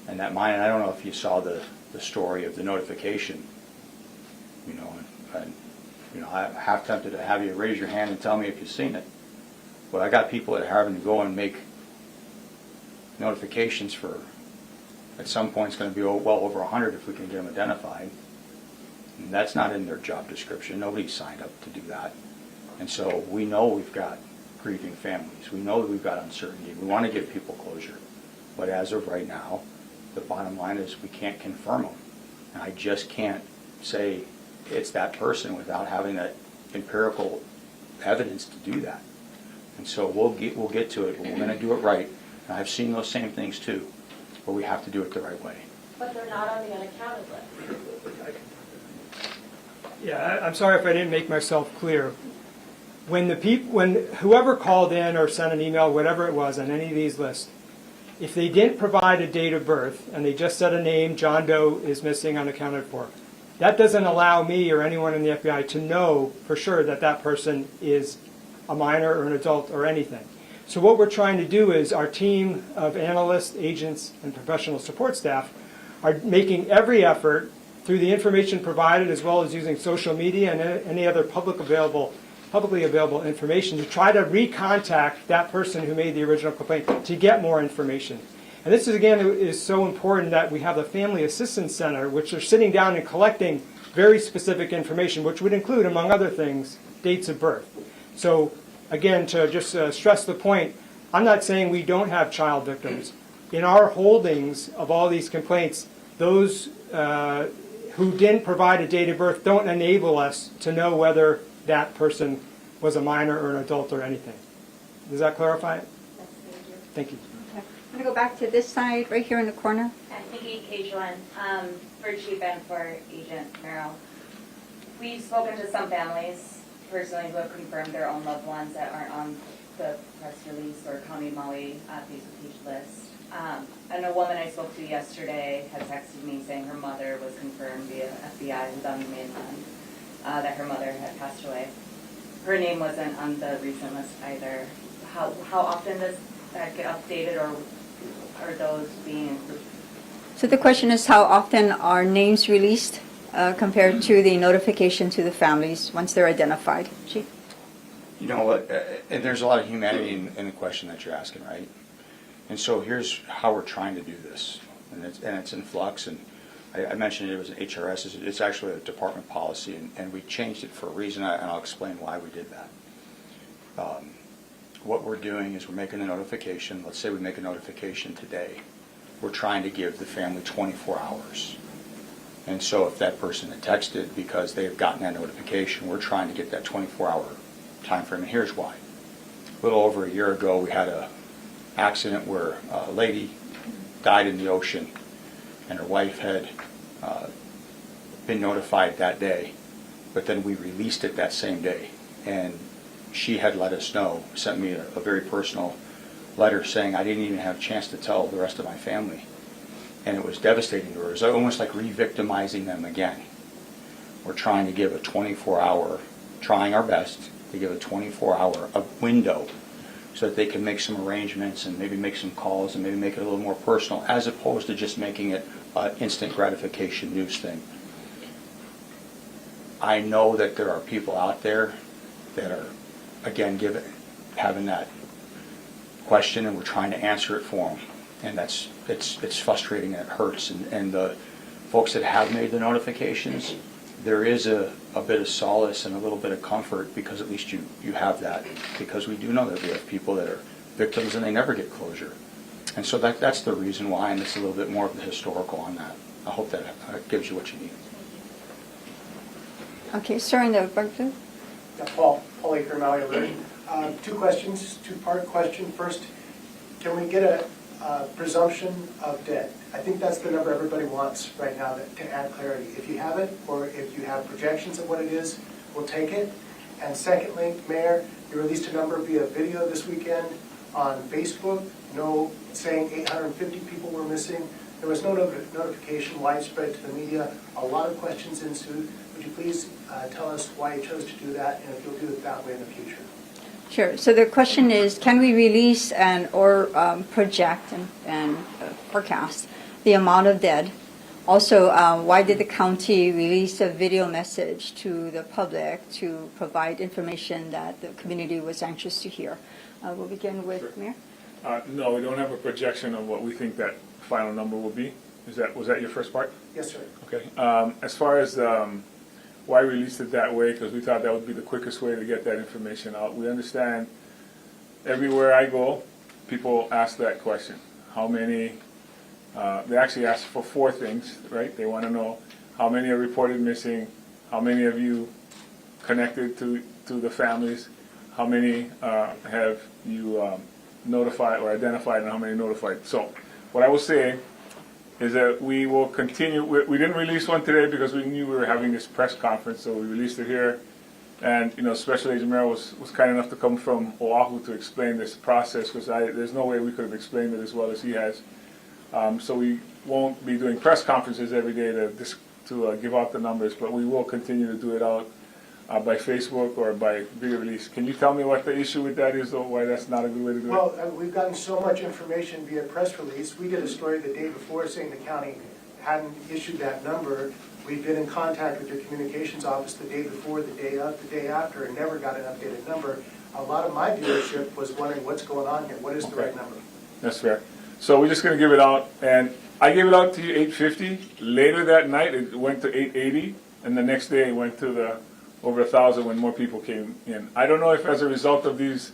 and that mind. And I don't know if you saw the story of the notification, and I'm half tempted to have you raise your hand and tell me if you've seen it. But I got people that are having to go and make notifications for, at some point it's going to be well over 100 if we can get them identified. And that's not in their job description. Nobody signed up to do that. And so we know we've got grieving families. We know that we've got uncertainty. We want to give people closure. But as of right now, the bottom line is we can't confirm them. And I just can't say it's that person without having that empirical evidence to do that. And so we'll get to it. We're going to do it right. And I've seen those same things too, but we have to do it the right way. But they're not on the unaccounted list. Yeah, I'm sorry if I didn't make myself clear. When whoever called in or sent an email, whatever it was, on any of these lists, if they didn't provide a date of birth and they just said a name, John Doe is missing, unaccounted for, that doesn't allow me or anyone in the FBI to know for sure that that person is a minor or an adult or anything. So what we're trying to do is our team of analysts, agents, and professional support staff are making every effort through the information provided as well as using social media and any other publicly available information to try to recontact that person who made the original complaint to get more information. And this is, again, is so important that we have the Family Assistance Center, which are sitting down and collecting very specific information, which would include, among other things, dates of birth. So, again, to just stress the point, I'm not saying we don't have child victims. In our holdings of all these complaints, those who didn't provide a date of birth don't enable us to know whether that person was a minor or an adult or anything. Does that clarify it? Yes, Thank you. Okay. I'm going to go back to this side, right here in the corner. Nikki Cajuan, for Chief and for Agent Merrill. We've spoken to some families personally who have confirmed their own loved ones that aren't on the press release or County Maui Facebook page list. And a woman I spoke to yesterday had texted me saying her mother was confirmed via FBI who's on the mainland, that her mother had passed away. Her name wasn't on the recent list either. How often does that get updated, or are those being included? So the question is how often are names released compared to the notification to the families once they're identified? Chief? You know what, and there's a lot of humanity in the question that you're asking, right? And so here's how we're trying to do this, and it's in flux, and I mentioned it was an HRS, it's actually a department policy, and we changed it for a reason, and I'll explain why we did that. What we're doing is we're making a notification. Let's say we make a notification today. We're trying to give the family 24 hours. And so if that person had texted because they've gotten that notification, we're trying to get that 24-hour time frame, and here's why. A little over a year ago, we had an accident where a lady died in the ocean, and her wife had been notified that day, but then we released it that same day. And she had let us know, sent me a very personal letter saying I didn't even have a chance to tell the rest of my family. And it was devastating to her. It was almost like re-victimizing them again. We're trying to give a 24-hour, trying our best to give a 24-hour window so that they can make some arrangements and maybe make some calls and maybe make it a little more personal, as opposed to just making it an instant gratification news thing. I know that there are people out there that are, again, having that question, and we're trying to answer it for them. And it's frustrating and it hurts. And the folks that have made the notifications, there is a bit of solace and a little bit of comfort, because at least you have that. Because we do know that we have people that are victims and they never get closure. And so that's the reason why, and it's a little bit more of the historical on that. I hope that gives you what you need. Okay, sir, in the back there. Yeah, Paul Aker, Maui County. Two questions, two-part question. First, can we get a presumption of dead? I think that's the number everybody wants right now to add clarity. If you have it, or if you have projections of what it is, we'll take it. And secondly, Mayor, you released a number via video this weekend on Facebook, saying 850 people were missing. There was no notification widespread to the media. A lot of questions ensued. Would you please tell us why you chose to do that, and if you'll do it that way in the future? Sure. So the question is, can we release or project and forecast the amount of dead? Also, why did the county release a video message to the public to provide information that the community was anxious to hear? We'll begin with Mayor. No, we don't have a projection of what we think that final number will be. Was that your first part? Yes, sir. Okay. As far as why we released it that way, because we thought that would be the quickest way to get that information out. We understand everywhere I go, people ask that question. How many, they actually ask for 4 things, right? They want to know how many are reported missing, how many of you connected to the families, how many have you notified or identified, and how many notified. So what I will say is that we will continue. We didn't release one today because we knew we were having this press conference, so we released it here. And Special Agent Merrill was kind enough to come from Oahu to explain this process, because there's no way we could have explained it as well as he has. So we won't be doing press conferences every day to give out the numbers, but we will continue to do it out by Facebook or by video release. Can you tell me what the issue with that is, or why that's not a good way to do it? Well, we've gotten so much information via press release. We did a story the day before saying the county hadn't issued that number. We've been in contact with your communications office the day before, the day of, the day after, and never got an updated number. A lot of my viewership was wondering what's going on here. What is the right number? That's fair. So we're just going to give it out, and I gave it out to you 850. Later that night, it went to 880, and the next day it went to over 1,000 when more people came in. I don't know if as a result of these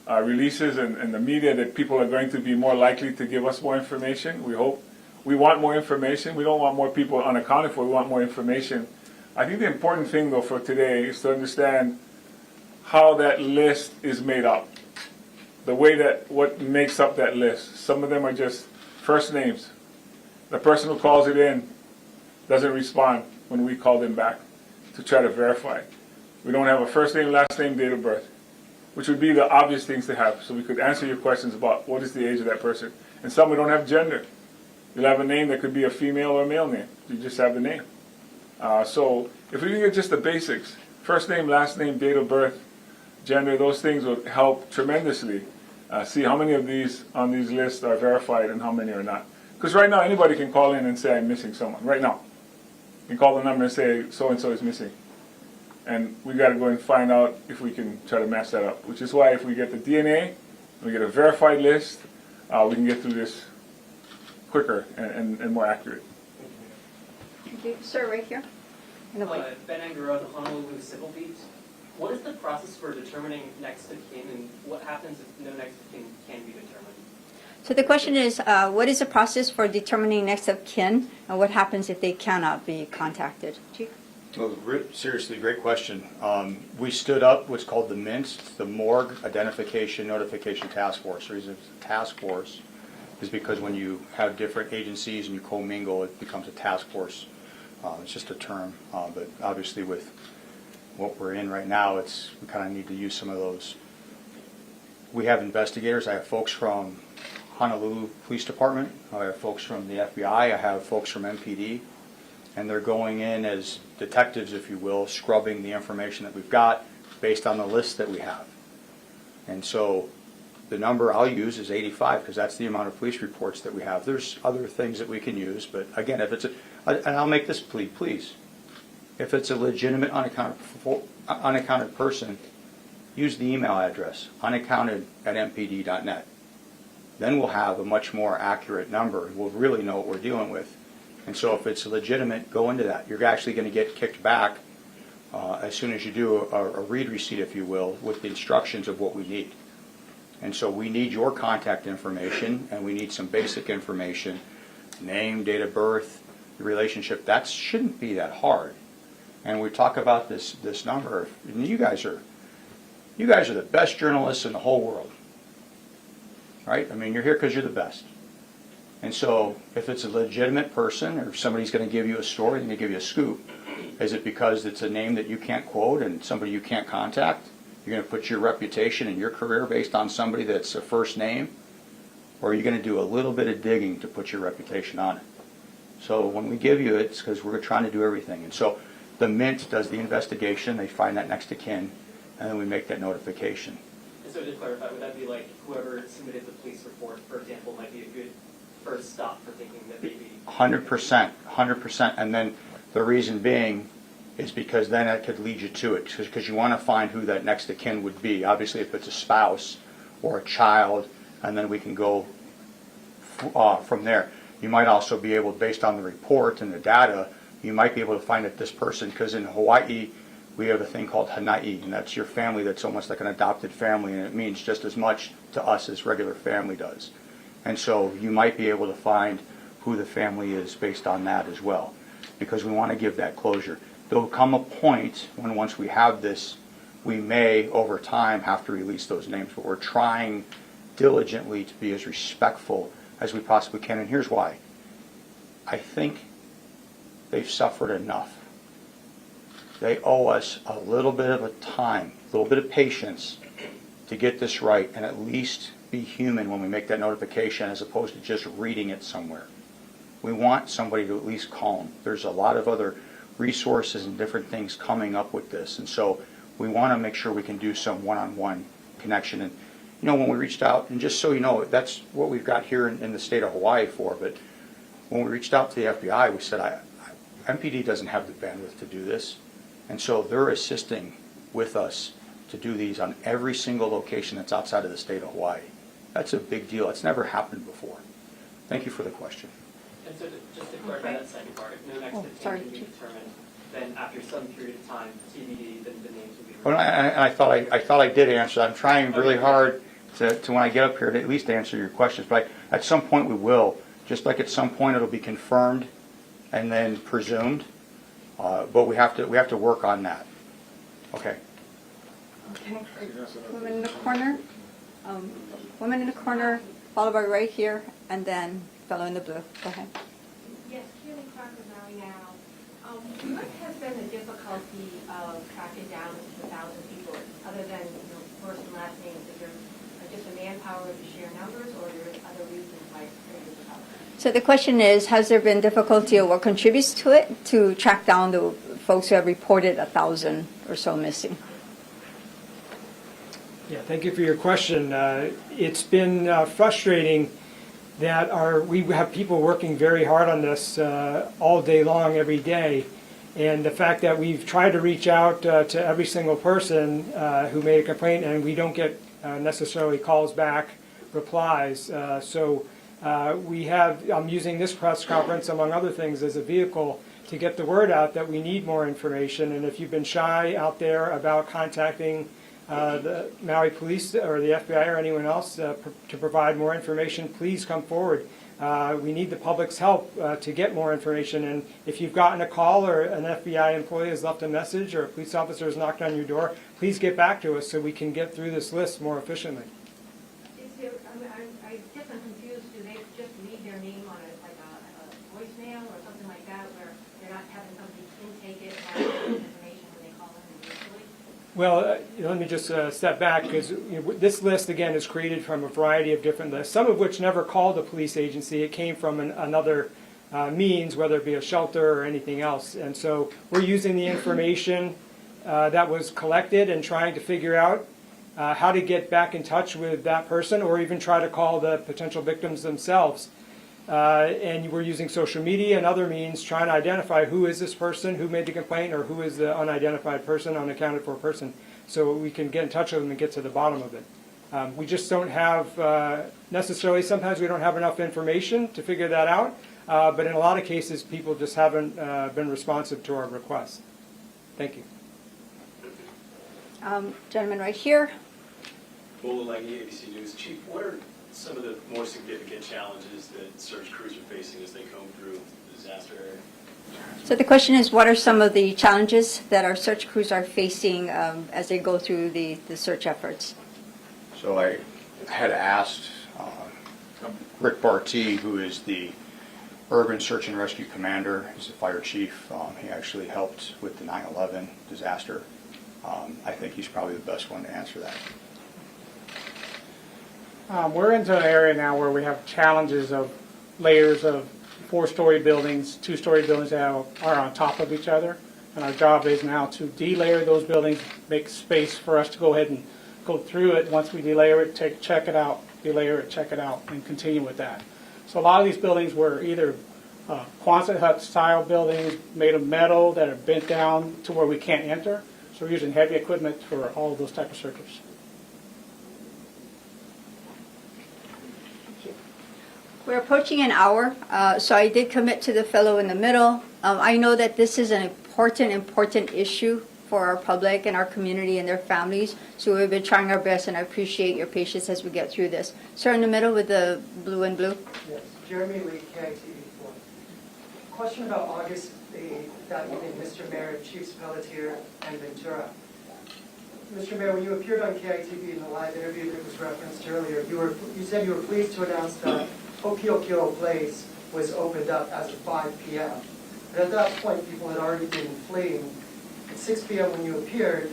releases and the media that people are going to be more likely to give us more information. We hope. We want more information. We don't want more people unaccounted for. We want more information. I think the important thing, though, for today is to understand how that list is made up. The way what makes up that list. Some of them are just first names. The person who calls it in doesn't respond when we call them back to try to verify. We don't have a first name, last name, date of birth, which would be the obvious things to have, so we could answer your questions about what is the age of that person. And some we don't have gender. You'll have a name that could be a female or a male name. You just have the name. So if we can get just the basics, first name, last name, date of birth, gender, those things will help tremendously. See how many of these on these lists are verified and how many are not. Because right now anybody can call in and say I'm missing someone. Right now. You can call the number and say so-and-so is missing. and we got to go and find out if we can try to match that up. Which is why if we get the DNA, we get a verified list, we can get through this quicker and more accurate. Thank you. Sir, right here. In the white. Ben Angaro, the Honolulu Civil Beat. What is the process for determining next of kin, and what happens if no next of kin can be determined? So the question is, what is the process for determining next of kin, and what happens if they cannot be contacted? Chief? Well, seriously, great question. We stood up what's called the MINT, the Morgue Identification Notification Task Force. The reason it's a task force is because when you have different agencies and you commingle, it becomes a task force. It's just a term, but obviously with what we're in right now, we kind of need to use some of those. We have investigators. I have folks from Honolulu Police Department. I have folks from the FBI. I have folks from MPD. And they're going in as detectives, if you will, scrubbing the information that we've got based on the list that we have. And so the number I'll use is 85 because that's the amount of police reports that we have. There's other things that we can use, but again, if it's and I'll make this plea, please. If it's a legitimate unaccounted person, use the email address, unaccounted@mpd.net. Then we'll have a much more accurate number. We'll really know what we're dealing with. And so if it's legitimate, go into that. You're actually going to get kicked back as soon as you do a read receipt, if you will, with the instructions of what we need. And so we need your contact information, and we need some basic information, name, date of birth, the relationship. That shouldn't be that hard. And we talk about this number. And you guys are the best journalists in the whole world, right? I mean, you're here because you're the best. And so if it's a legitimate person or somebody's going to give you a story and they give you a scoop, is it because it's a name that you can't quote and somebody you can't contact? You're going to put your reputation and your career based on somebody that's a first name? Or are you going to do a little bit of digging to put your reputation on it? So when we give you it, it's because we're trying to do everything. And so the Mint does the investigation, they find that next of kin, and then we make that notification. And so to clarify, would that be like whoever submitted the police report, for example, might be a good first stop for thinking that maybe... 100%. And then the reason being is because then that could lead you to it, because you want to find who that next of kin would be. Obviously, if it's a spouse or a child, and then we can go from there. You might also be able, based on the report and the data, you might be able to find that this person, because in Hawaii, we have a thing called Hanai, and that's your family that's almost like an adopted family, and it means just as much to us as regular family does. And so you might be able to find who the family is based on that as well, because we want to give that closure. There'll come a point when once we have this, we may, over time, have to release those names, but we're trying diligently to be as respectful as we possibly can, and here's why. I think they've suffered enough. They owe us a little bit of a time, a little bit of patience to get this right and at least be human when we make that notification as opposed to just reading it somewhere. We want somebody to at least call them. There's a lot of other resources and different things coming up with this, and so we want to make sure we can do some one-on-one connection. And you know, when we reached out, and just so you know, that's what we've got here in the state of Hawaii for, but when we reached out to the FBI, we said, MPD doesn't have the bandwidth to do this, and so they're assisting with us to do these on every single location that's outside of the state of Hawaii. That's a big deal. It's never happened before. Thank you for the question. And so just to clarify that second part, if no next of kin can be determined, then after some period of time, TBD, then the names will be... Well, I thought I did answer. I'm trying really hard to when I get up here to at least answer your questions, but at some point we will. Just like at some point it'll be confirmed and then presumed, but we have to work on that. Okay. Okay. Woman in the corner. Woman in the corner, followed by right here, and then fellow in the blue. Go ahead. Yes, Keely Crocker, Maui now. What has been the difficulty of tracking down 1,000 people, other than first and last names? Is there just a manpower to share numbers, or are there other reasons why it's very difficult? So the question is, has there been difficulty, or what contributes to it, to track down the folks who have reported 1,000 or so missing? Yeah, thank you for your question. It's been frustrating that we have people working very hard on this all day long, every day, And the fact that we've tried to reach out to every single person who made a complaint, and we don't get necessarily calls back, replies. I'm using this press conference, among other things, as a vehicle to get the word out that we need more information. And if you've been shy out there about contacting the Maui Police or the FBI or anyone else to provide more information, please come forward. We need the public's help to get more information. And if you've gotten a call or an FBI employee has left a message or a police officer has knocked on your door, please get back to us so we can get through this list more efficiently. I guess I'm confused. Do they just leave their name on a voicemail or something like that, where they're not having somebody intake it and have information when they call in initially? Well, let me just step back, because this list, again, is created from a variety of different lists, some of which never called a police agency. It came from another means, whether it be a shelter or anything else. And so we're using the information that was collected and trying to figure out how to get back in touch with that person, or even try to call the potential victims themselves. And we're using social media and other means trying to identify who is this person, who made the complaint, or who is the unidentified person, unaccounted for person, so we can get in touch with them and get to the bottom of it. We just don't have necessarily, sometimes we don't have enough information to figure that out, but in a lot of cases people just haven't been responsive to our requests. Thank you. Gentleman right here. Bola Langi, ABC News. Chief, what are some of the more significant challenges that search crews are facing as they comb through the disaster area? So the question is, what are some of the challenges that our search crews are facing as they go through the search efforts? So I had asked Rick Bartee, who is the Urban Search and Rescue Commander, he's the fire chief. He actually helped with the 9/11 disaster. I think he's probably the best one to answer that. We're into an area now where we have challenges of layers of 4-story buildings, 2-story buildings that are on top of each other. And our job is now to delayer those buildings, make space for us to go ahead and go through it. Once we delayer it, check it out, delayer it, check it out, and continue with that. So a lot of these buildings were either Quonset hut style buildings made of metal that are bent down to where we can't enter. So we're using heavy equipment for all of those type of searches. We're approaching an hour, so I did commit to the fellow in the middle. I know that this is an important issue for our public and our community and their families, so we've been trying our best, and I appreciate your patience as we get through this. Sir, in the middle with the blue and blue. Yes, Jeremy Lee, KITV4. Question about August 8th, that evening, Mr. Mayor, Chiefs Pelletier and Ventura. Mr. Mayor, when you appeared on KITV in the live interview that was referenced earlier, you said you were pleased to announce that Okiokio Place was opened up as of 5 p.m. But at that point, people had already been fleeing. At 6 p.m. when you appeared,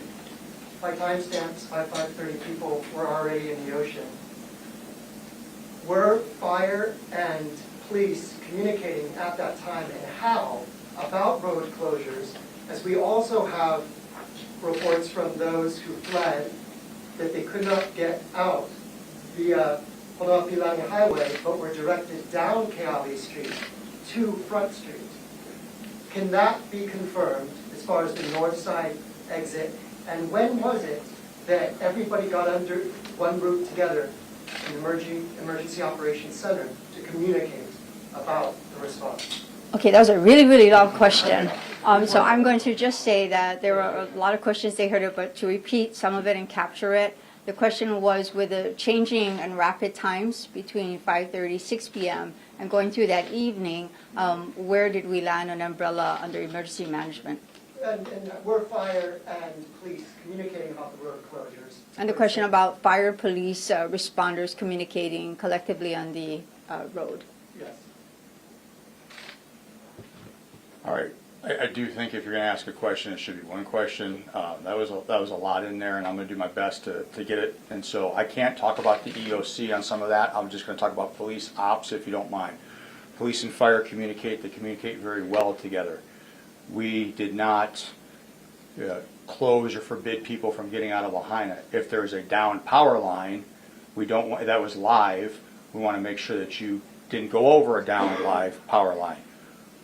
by timestamps, by 5:30, people were already in the ocean. Were fire and police communicating at that time, and how, about road closures, as we also have reports from those who fled that they could not get out via Honoapilangi Highway, but were directed down Keawe Street to Front Street. Can that be confirmed as far as the north side exit? And when was it that everybody got under one roof together in the Emergency Operations Center to communicate about the response? Okay, that was a really long question. So I'm going to just say that there were a lot of questions they heard, but to repeat some of it and capture it. The question was, with the changing and rapid times between 5:30, 6 p.m. and going through that evening, where did we land on umbrella under emergency management? And were fire and police communicating about the road closures? And the question about fire, police, responders communicating collectively on the road. Yes. All right. I do think if you're going to ask a question, it should be one question. That was a lot in there, and I'm going to do my best to get it. And so I can't talk about the EOC on some of that. I'm just going to talk about police ops, if you don't mind. Police and fire communicate. They communicate very well together. We did not close or forbid people from getting out of Lahaina. If there's a down power line, we don't want, that was live. We want to make sure that you didn't go over a down live power line.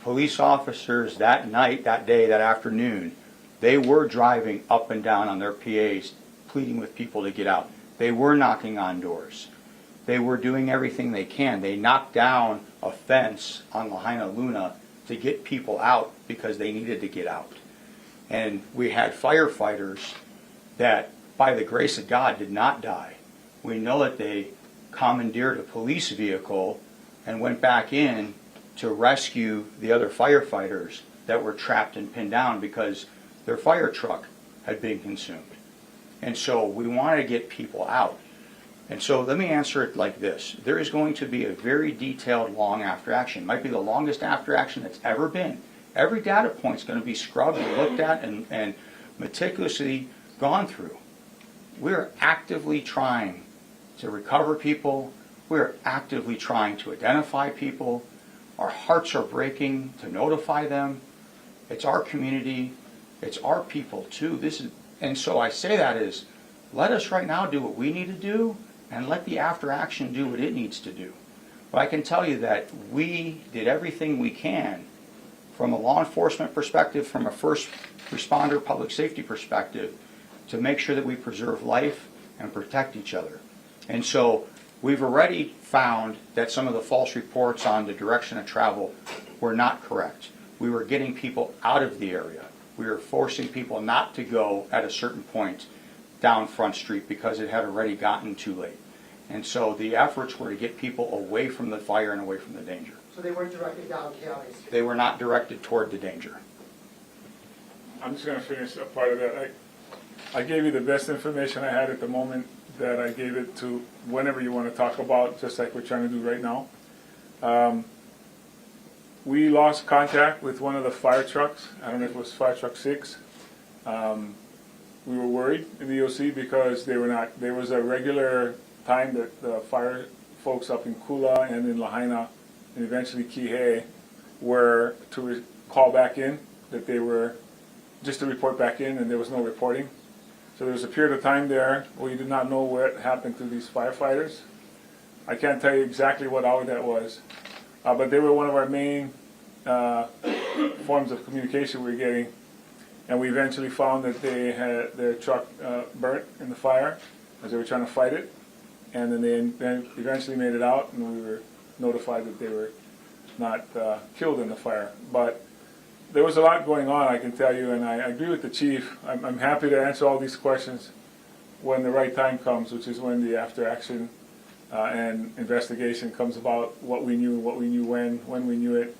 police officers that night, that day, that afternoon, they were driving up and down on their PAs, pleading with people to get out. They were knocking on doors. They were doing everything they can. They knocked down a fence on Lahaina Luna to get people out because they needed to get out. And we had firefighters that, by the grace of God, did not die. We know that they commandeered a police vehicle and went back in to rescue the other firefighters that were trapped and pinned down because their fire truck had been consumed. And so we wanted to get people out. And so let me answer it like this. There is going to be a very detailed long after action. It might be the longest after action that's ever been. Every data point is going to be scrubbed and looked at and meticulously gone through. We're actively trying to recover people. We're actively trying to identify people. Our hearts are breaking to notify them. It's our community. It's our people too. And so I say that is, let us right now do what we need to do and let the after action do what it needs to do. But I can tell you that we did everything we can from a law enforcement perspective, from a first responder public safety perspective, to make sure that we preserve life and protect each other. And so we've already found that some of the false reports on the direction of travel were not correct. We were getting people out of the area. We were forcing people not to go at a certain point down Front Street because it had already gotten too late. And so the efforts were to get people away from the fire and away from the danger. So they weren't directed down counties? They were not directed toward the danger. I'm just going to finish a part of that. I gave you the best information I had at the moment that I gave it to whenever you want to talk about, just like we're trying to do right now. We lost contact with one of the fire trucks. I don't know if it was fire truck 6. We were worried in the EOC because they were not. There was a regular time that the fire folks up in Kula and in Lahaina and eventually Kihei were to call back in, that they were just to report back in, and there was no reporting. So there was a period of time there where you did not know what happened to these firefighters. I can't tell you exactly what hour that was, but they were one of our main forms of communication we were getting. And we eventually found that they had their truck burnt in the fire as they were trying to fight it. And then they eventually made it out, and we were notified that they were not killed in the fire. But there was a lot going on, I can tell you, and I agree with the chief. I'm happy to answer all these questions when the right time comes, which is when the after action and investigation comes about, what we knew when we knew it.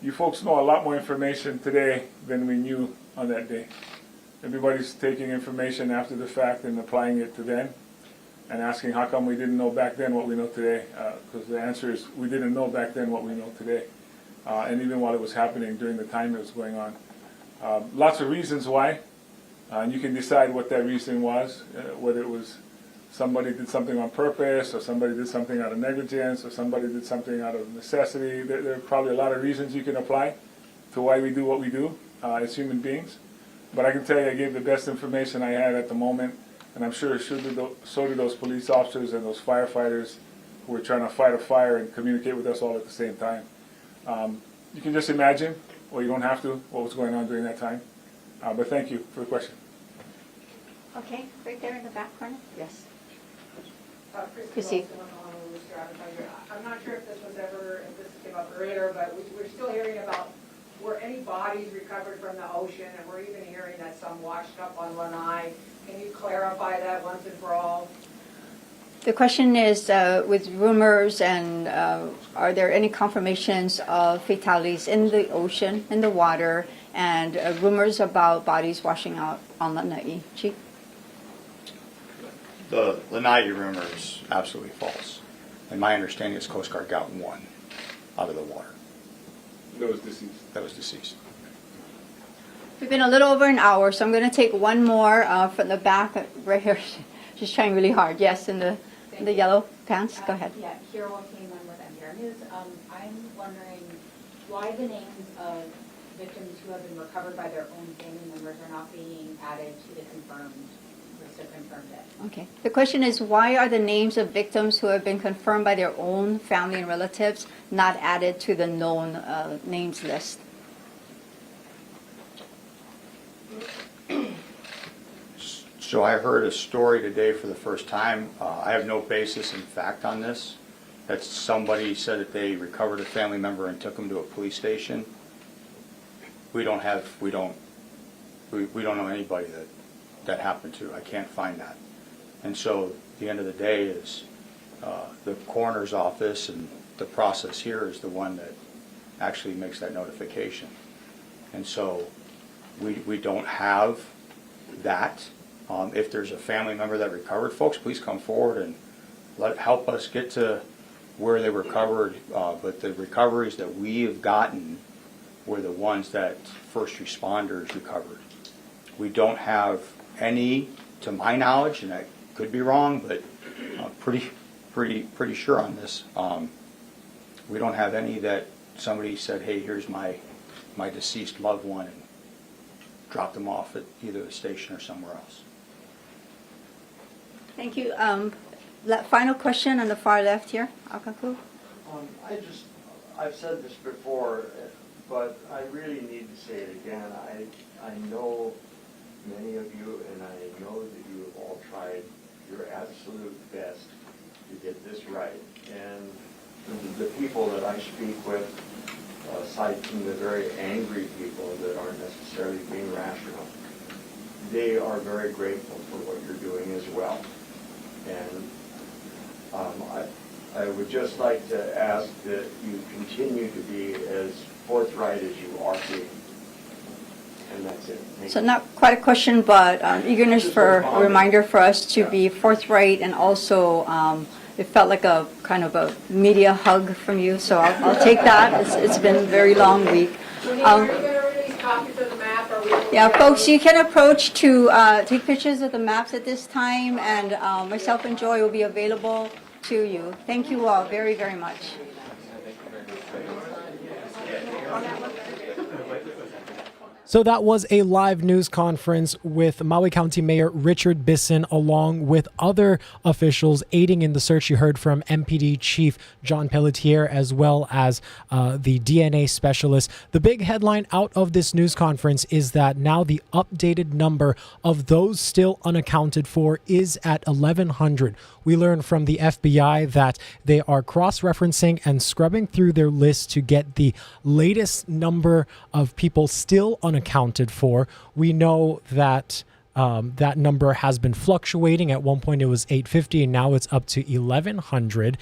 You folks know a lot more information today than we knew on that day. Everybody's taking information after the fact and applying it to then and asking how come we didn't know back then what we know today, because the answer is we didn't know back then what we know today, and even while it was happening during the time it was going on. Lots of reasons why, and you can decide what that reason was, whether it was somebody did something on purpose, or somebody did something out of negligence, or somebody did something out of necessity. There are probably a lot of reasons you can apply to why we do what we do as human beings. But I can tell you I gave the best information I had at the moment, and I'm sure so did those police officers and those firefighters who were trying to fight a fire and communicate with us all at the same time. You can just imagine, or you don't have to, what was going on during that time. But thank you for the question. Okay, right there in the back corner. Yes. Chrissy. I'm not sure if this came up earlier, but we're still hearing about were any bodies recovered from the ocean, and we're even hearing that some washed up on Lanai. Can you clarify that once and for all? The question is, with rumors and are there any confirmations of fatalities in the ocean, in the water, and rumors about bodies washing out on Lanai? Chief? The Lanai rumor is absolutely false. And my understanding is Coast Guard got one out of the water. That was deceased. That was deceased. We've been a little over an hour, so I'm going to take one more from the back, right here. She's trying really hard. Yes, in the yellow pants. Go ahead. Yeah, Carol came in with NPR News. I'm wondering why the names of victims who have been recovered by their own family members are not being added to the confirmed just a confirmed death. Okay. The question is, why are the names of victims who have been confirmed by their own family and relatives not added to the known names list? So I heard a story today for the first time. I have no basis in fact on this. That somebody said that they recovered a family member and took them to a police station. We don't know anybody that happened to. I can't find that. And so the end of the day is the coroner's office, and the process here is the one that actually makes that notification. And so we don't have that. If there's a family member that recovered, folks, please come forward and help us get to where they recovered. But the recoveries that we have gotten were the ones that first responders recovered. We don't have any, to my knowledge, and I could be wrong, but pretty sure on this. We don't have any that somebody said, hey, here's my deceased loved one, and dropped them off at either the station or somewhere else. Thank you. Final question on the far left here, Akaku. I've said this before, but I really need to say it again. I know many of you, and I know that you have all tried your absolute best to get this right. And the people that I speak with, aside from the very angry people that aren't necessarily being rational, they are very grateful for what you're doing as well. And I would just like to ask that you continue to be as forthright as you are being. And that's it. Thank So you. not quite a question, but eagerness for a reminder for us to be forthright, and also it felt like a kind of a media hug from you, so I'll take that. It's been a very long week. Are you going to release copies of the map, or we will Yeah, folks, you can approach to take pictures of the maps at this time, and myself and Joy will be available to you. Thank you all very, very much. So that was a live news conference with Maui County Mayor Richard Bissen, along with other officials aiding in the search. You heard from MPD Chief John Pelletier, as well as the DNA specialist. The big headline out of this news conference is that now the updated number of those still unaccounted for is at 1,100. We learned from the FBI that they are cross-referencing and scrubbing through their list to get the latest number of people still unaccounted for. We know that that number has been fluctuating. At one point it was 850, and now it's up to 1,100.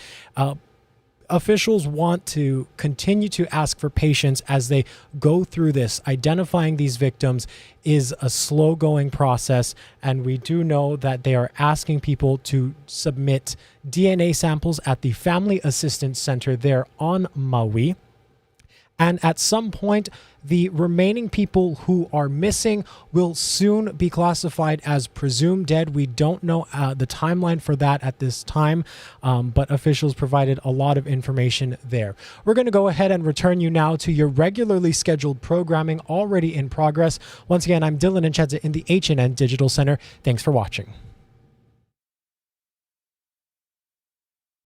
Officials want to continue to ask for patience as they go through this. Identifying these victims is a slow-going process, and we do know that they are asking people to submit DNA samples at the Family Assistance Center there on Maui. And at some point, the remaining people who are missing will soon be classified as presumed dead. We don't know the timeline for that at this time, but officials provided a lot of information there. We're going to go ahead and return you now to your regularly scheduled programming already in progress. Once again, I'm Dylan Enchedza in the H&N Digital Center. Thanks for watching.